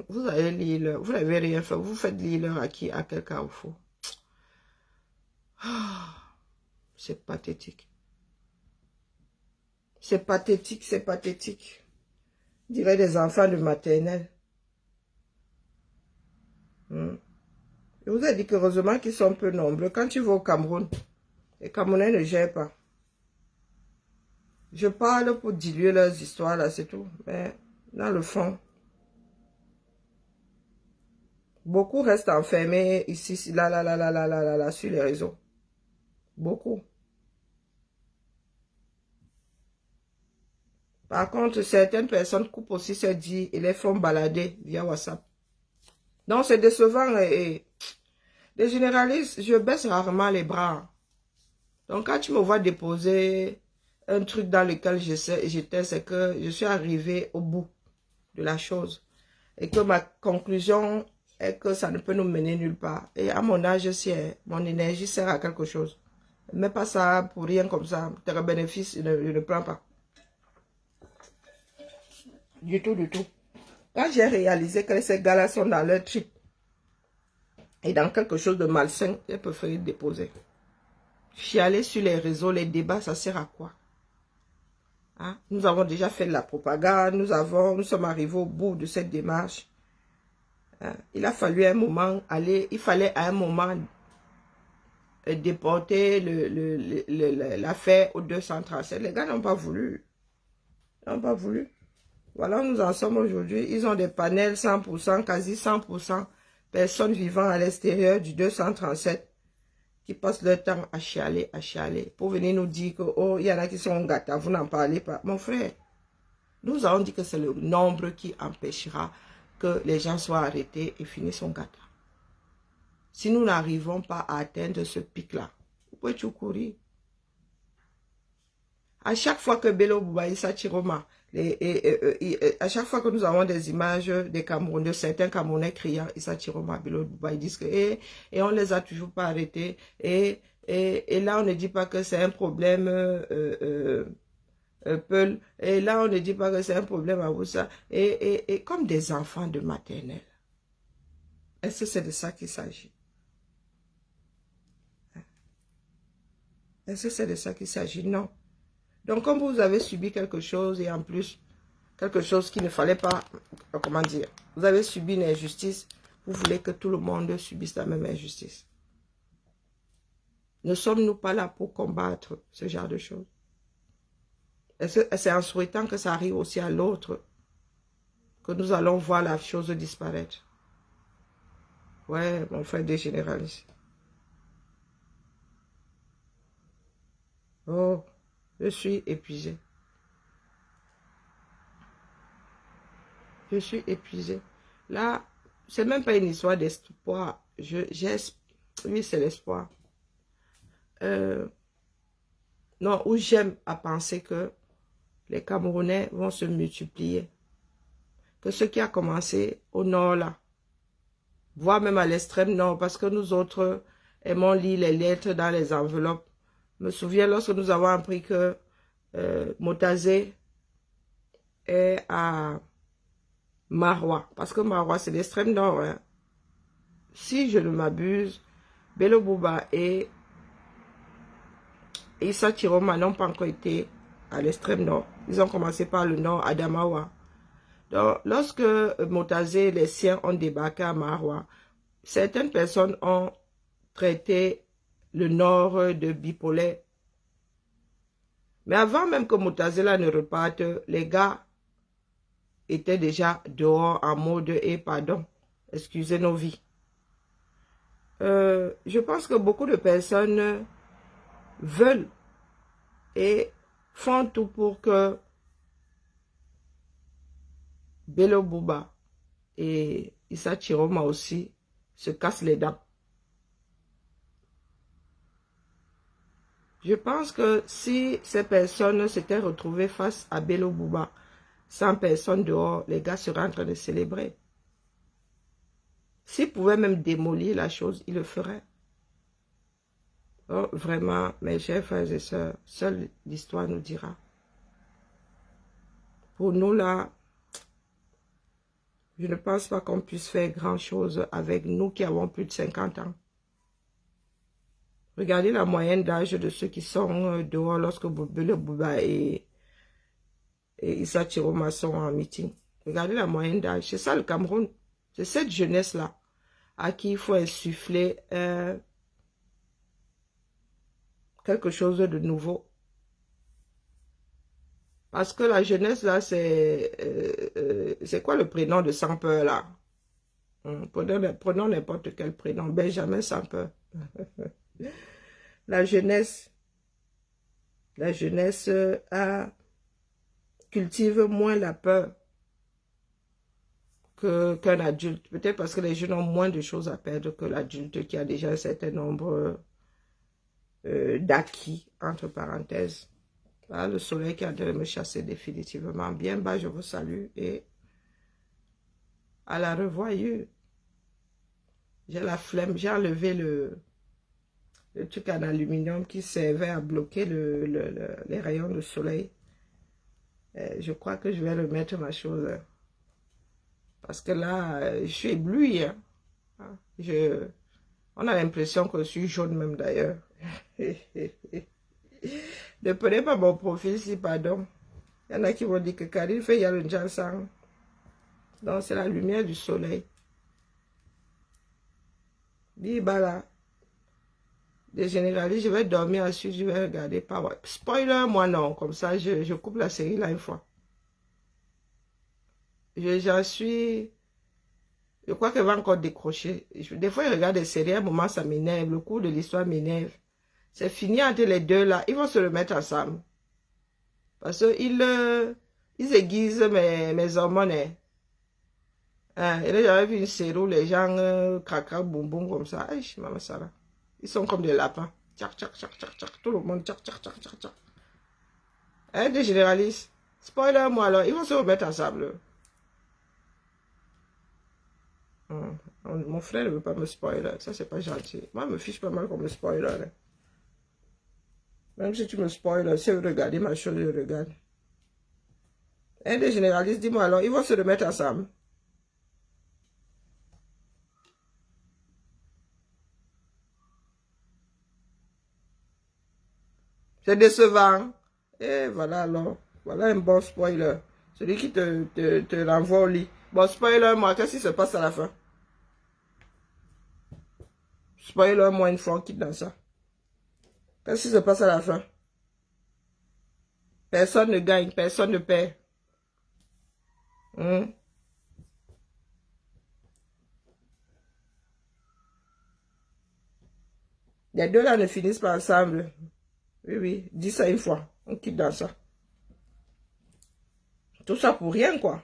A: Vous allez lire, vous n'avez rien fait. Vous faites lire à qui, à quelqu'un au fond. C'est pathétique. C'est pathétique, c'est pathétique. Je dirais des enfants de maternelle. Je vous ai dit qu'heureusement qu'ils sont peu nombreux. Quand tu vas au Cameroun, les Camerounais ne gèrent pas. Je parle pour diluer leurs histoires, là, c'est tout. Mais dans le fond, beaucoup restent enfermés ici, là, sur les réseaux. Beaucoup. Par contre, certaines personnes coupent aussi ces dits et les font balader via WhatsApp. Donc, c'est décevant et les généralistes, je baisse rarement les bras. Donc, quand tu me vois déposer un truc dans lequel j'étais, c'est que je suis arrivé au bout de la chose. Et que ma conclusion est que ça ne peut nous mener nulle part. Et à mon âge, si mon énergie sert à quelque chose. Mais pas ça pour rien comme ça. Tes bénéfices, je ne prends pas. Du tout, du tout. Quand j'ai réalisé que ces gars-là sont dans leur trip et dans quelque chose de malsain, j'ai préféré déposer. Chialer sur les réseaux, les débats, ça sert à quoi? Hein? Nous avons déjà fait de la propagande, nous sommes arrivés au bout de cette démarche. Hein? Il a fallu un moment il fallait à un moment déporter l'affaire au 237. Les gars n'ont pas voulu. Ils n'ont pas voulu. Voilà, nous en sommes aujourd'hui. Ils ont des panels 100%, quasi 100%, personnes vivant à l'extérieur du 237 qui passent leur temps à chialer, pour venir nous dire que, oh, il y en a qui sont gâtés, vous n'en parlez pas. Mon frère, nous avons dit que c'est le nombre qui empêchera que les gens soient arrêtés et finissent son gâteau. Si nous n'arrivons pas à atteindre ce pic-là, vous pouvez tout courir. À chaque fois que Bello Bouba Chiroma, à chaque fois que nous avons des images des Camerounais, de certains Camerounais criant Issa Chiroma, Bello Bouba, ils disent que et on les a toujours pas arrêtés. Et là, on ne dit pas que c'est un problème Peul. Et là, on ne dit pas que c'est un problème à vous ça. Et comme des enfants de maternelle. Est-ce que c'est de ça qu'il s'agit? Est-ce que c'est de ça qu'il s'agit? Non. Donc, comme vous avez subi quelque chose et en plus, quelque chose qu'il ne fallait pas, comment dire, vous avez subi une injustice, vous voulez que tout le monde subisse la même injustice. Ne sommes-nous pas là pour combattre ce genre de choses? Est-ce que c'est en souhaitant que ça arrive aussi à l'autre que nous allons voir la chose disparaître? Ouais, mon frère des généralistes. Oh, je suis épuisé. Je suis épuisé. Là, c'est même pas une histoire d'espoir. Oui, c'est l'espoir. Non, où j'aime à penser que les Camerounais vont se multiplier. Que ce qui a commencé au nord là, voire même à l'extrême nord, parce que nous autres aimons lire les lettres dans les enveloppes. Je me souviens lorsque nous avons appris que Motazé est à Marois, parce que Marois c'est l'extrême nord. Hein. Si je ne m'abuse, Bello Bouba et Issa Chiroma n'ont pas encore été à l'extrême nord. Ils ont commencé par le nord, Adamawa. Donc, lorsque Motazé et les siens ont débarqué à Marois, certaines personnes ont traité le nord de bipolaire. Mais avant même que Motazé là ne reparte, les gars étaient déjà dehors en mode « et pardon, excusez nos vies ». Je pense que beaucoup de personnes veulent et font tout pour que Bello Bouba et Issa Chiroma aussi se cassent les dents. Je pense que si ces personnes s'étaient retrouvées face à Bello Bouba, sans personne dehors, les gars seraient en train de célébrer. S'ils pouvaient même démolir la chose, ils le feraient. Oh, vraiment, mes chers frères et sœurs, seule l'histoire nous dira. Pour nous là, je ne pense pas qu'on puisse faire grand chose avec nous qui avons plus de 50 ans. Regardez la moyenne d'âge de ceux qui sont dehors lorsque Bello Bouba et Issa Chiroma sont en meeting. Regardez la moyenne d'âge. C'est ça le Cameroun. C'est cette jeunesse-là à qui il faut insuffler quelque chose de nouveau. Parce que la jeunesse, là, c'est quoi le prénom de sans peur, là? Prenons n'importe quel prénom. Benjamin sans peur. La jeunesse a cultivent moins la peur qu'un adulte. Peut-être parce que les jeunes ont moins de choses à perdre que l'adulte qui a déjà un certain nombre d'acquis, entre parenthèses. Là, le soleil qui est en train de me chasser définitivement. Bien bas, je vous salue et à la revoyure. J'ai la flemme, j'ai enlevé le truc en aluminium qui servait à bloquer les rayons de soleil. Je crois que je vais remettre ma chose. Parce que là, je suis éblouie. Hein. On a l'impression que je suis jaune même d'ailleurs. Ne prenez pas mon profil si, pardon. Il y en a qui vont dire que Karine fait, il y a le Jansang. Donc c'est la lumière du soleil. Dis, bah là. Des généralistes, je vais dormir ensuite, je vais regarder. Pas spoiler, moi non. Comme ça, je coupe la série là une fois. J'en suis... Je crois qu'elle va encore décrocher. Des fois, je regarde des séries, à un moment, ça m'énerve. Le cours de l'histoire m'énerve. C'est fini entre les deux là. Ils vont se remettre ensemble. Parce qu'ils aiguisent mes hormones. Hein, et là, j'avais vu une série où les gens craquent, boum boum comme ça. Aïe, maman Sarah. Ils sont comme des lapins. Tchac, tchac, tchac, tchac, tchac. Tout le monde, tchac, tchac, tchac, tchac, tchac. Hein, des généralistes. Spoiler, moi alors, ils vont se remettre ensemble. Mon frère ne veut pas me spoiler. Ça, c'est pas gentil. Moi, je me fiche pas mal comme me spoiler. Hein. Même si tu me spoilers, si vous regardez ma chose, je regarde. Un des généralistes, dis-moi alors, ils vont se remettre ensemble. C'est décevant. Et voilà alors. Voilà un bon spoiler. Celui qui te renvoie au lit. Bon, spoiler, moi, qu'est-ce qui se passe à la fin? Spoiler, moi, une fois, on quitte dans ça. Qu'est-ce qui se passe à la fin? Personne ne gagne, personne ne perd. Les deux là ne finissent pas ensemble. Oui, oui, dis ça une fois. On quitte dans ça. Tout ça pour rien, quoi.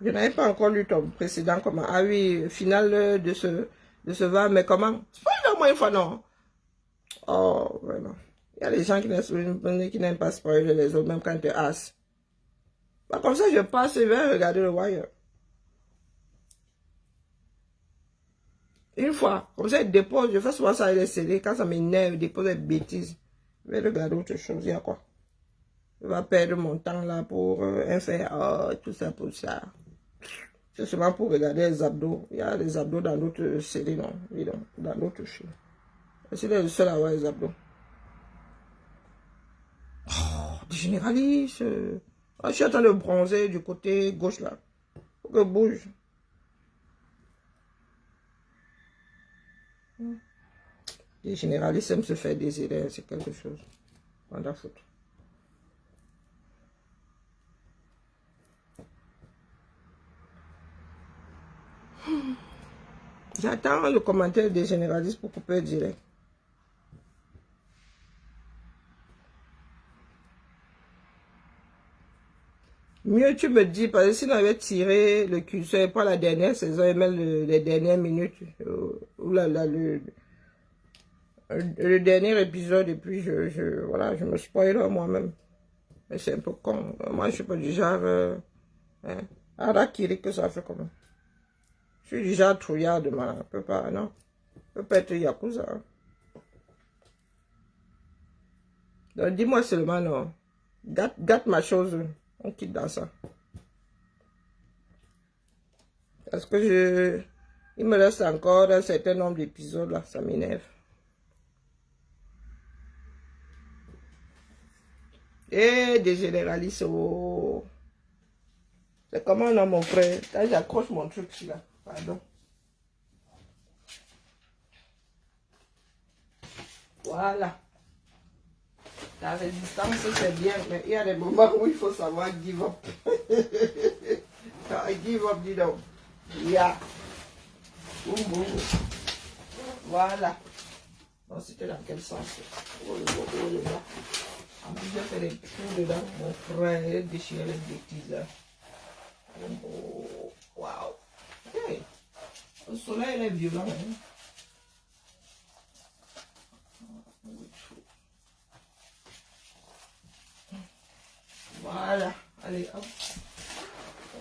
A: Je n'avais pas encore lu ton précédent, comment. Ah oui, final de ce va, mais comment? Spoiler-moi une fois, non. Oh, vraiment. Il y a des gens qui n'aiment pas spoiler les autres, même quand ils te hassent. Bah, comme ça, je passe et je vais regarder le Wire. Une fois, comme ça, je dépose, je fais souvent ça avec les CD, quand ça m'énerve, je dépose des bêtises. Je vais regarder autre chose, il y a quoi? Je vais perdre mon temps là pour faire tout ça pour ça. C'est seulement pour regarder les abdos. Il y a des abdos dans d'autres séries, non? Oui, non, dans d'autres choses. C'est le seul à avoir les abdos. Oh, des généralistes. Je suis en train de bronzer du côté gauche là. Faut que je bouge. Les généralistes aiment se faire désirer, c'est quelque chose. On a foutre. J'attends le commentaire des généralistes pour couper direct. Mieux tu me dis, parce que si on avait tiré le curseur, pas la dernière saison, et même les dernières minutes, ou le dernier épisode, et puis voilà, je me spoil moi-même. Mais c'est un peu con. Moi, je suis pas du genre... Harakiri que ça fait comment? Je suis du genre trouillard de ma... peut pas, non? Peut pas être Yakuza. Hein. Donc, dis-moi seulement, non. Gâte ma chose. On quitte dans ça. Parce que il me reste encore un certain nombre d'épisodes là, ça m'énerve. Et des généralistes, oh. C'est comment non mon frère? Quand j'accroche mon truc là, pardon. Voilà. La résistance c'est bien, mais il y a des moments où il faut savoir give up. Give up, dis donc. Yeah. Boum, boum. Voilà. Non, c'était dans quel sens? Oh, le haut, oh, le bas. En plus, j'ai fait des trous dedans. Mon frère, il a déchiré les bêtises là. Oh, waouh. Hey. Le soleil, il est violent. Hein? Voilà. Allez, hop.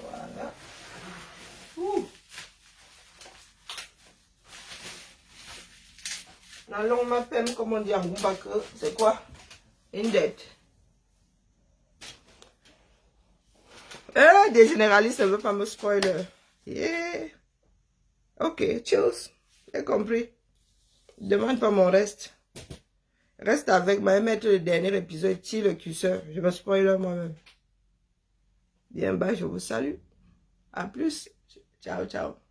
A: Voilà. Ouh. La langue m'appelle, comme on dit en Goumbake, c'est quoi? Une dette. Des généralistes ne veulent pas me spoiler. Yeah. Ok, cheers. J'ai compris. Demande pas mon reste. Reste avec moi et mettre le dernier épisode. Tire le curseur. Je me spoiler moi-même. Bien bas, je vous salue. À plus. Ciao, ciao.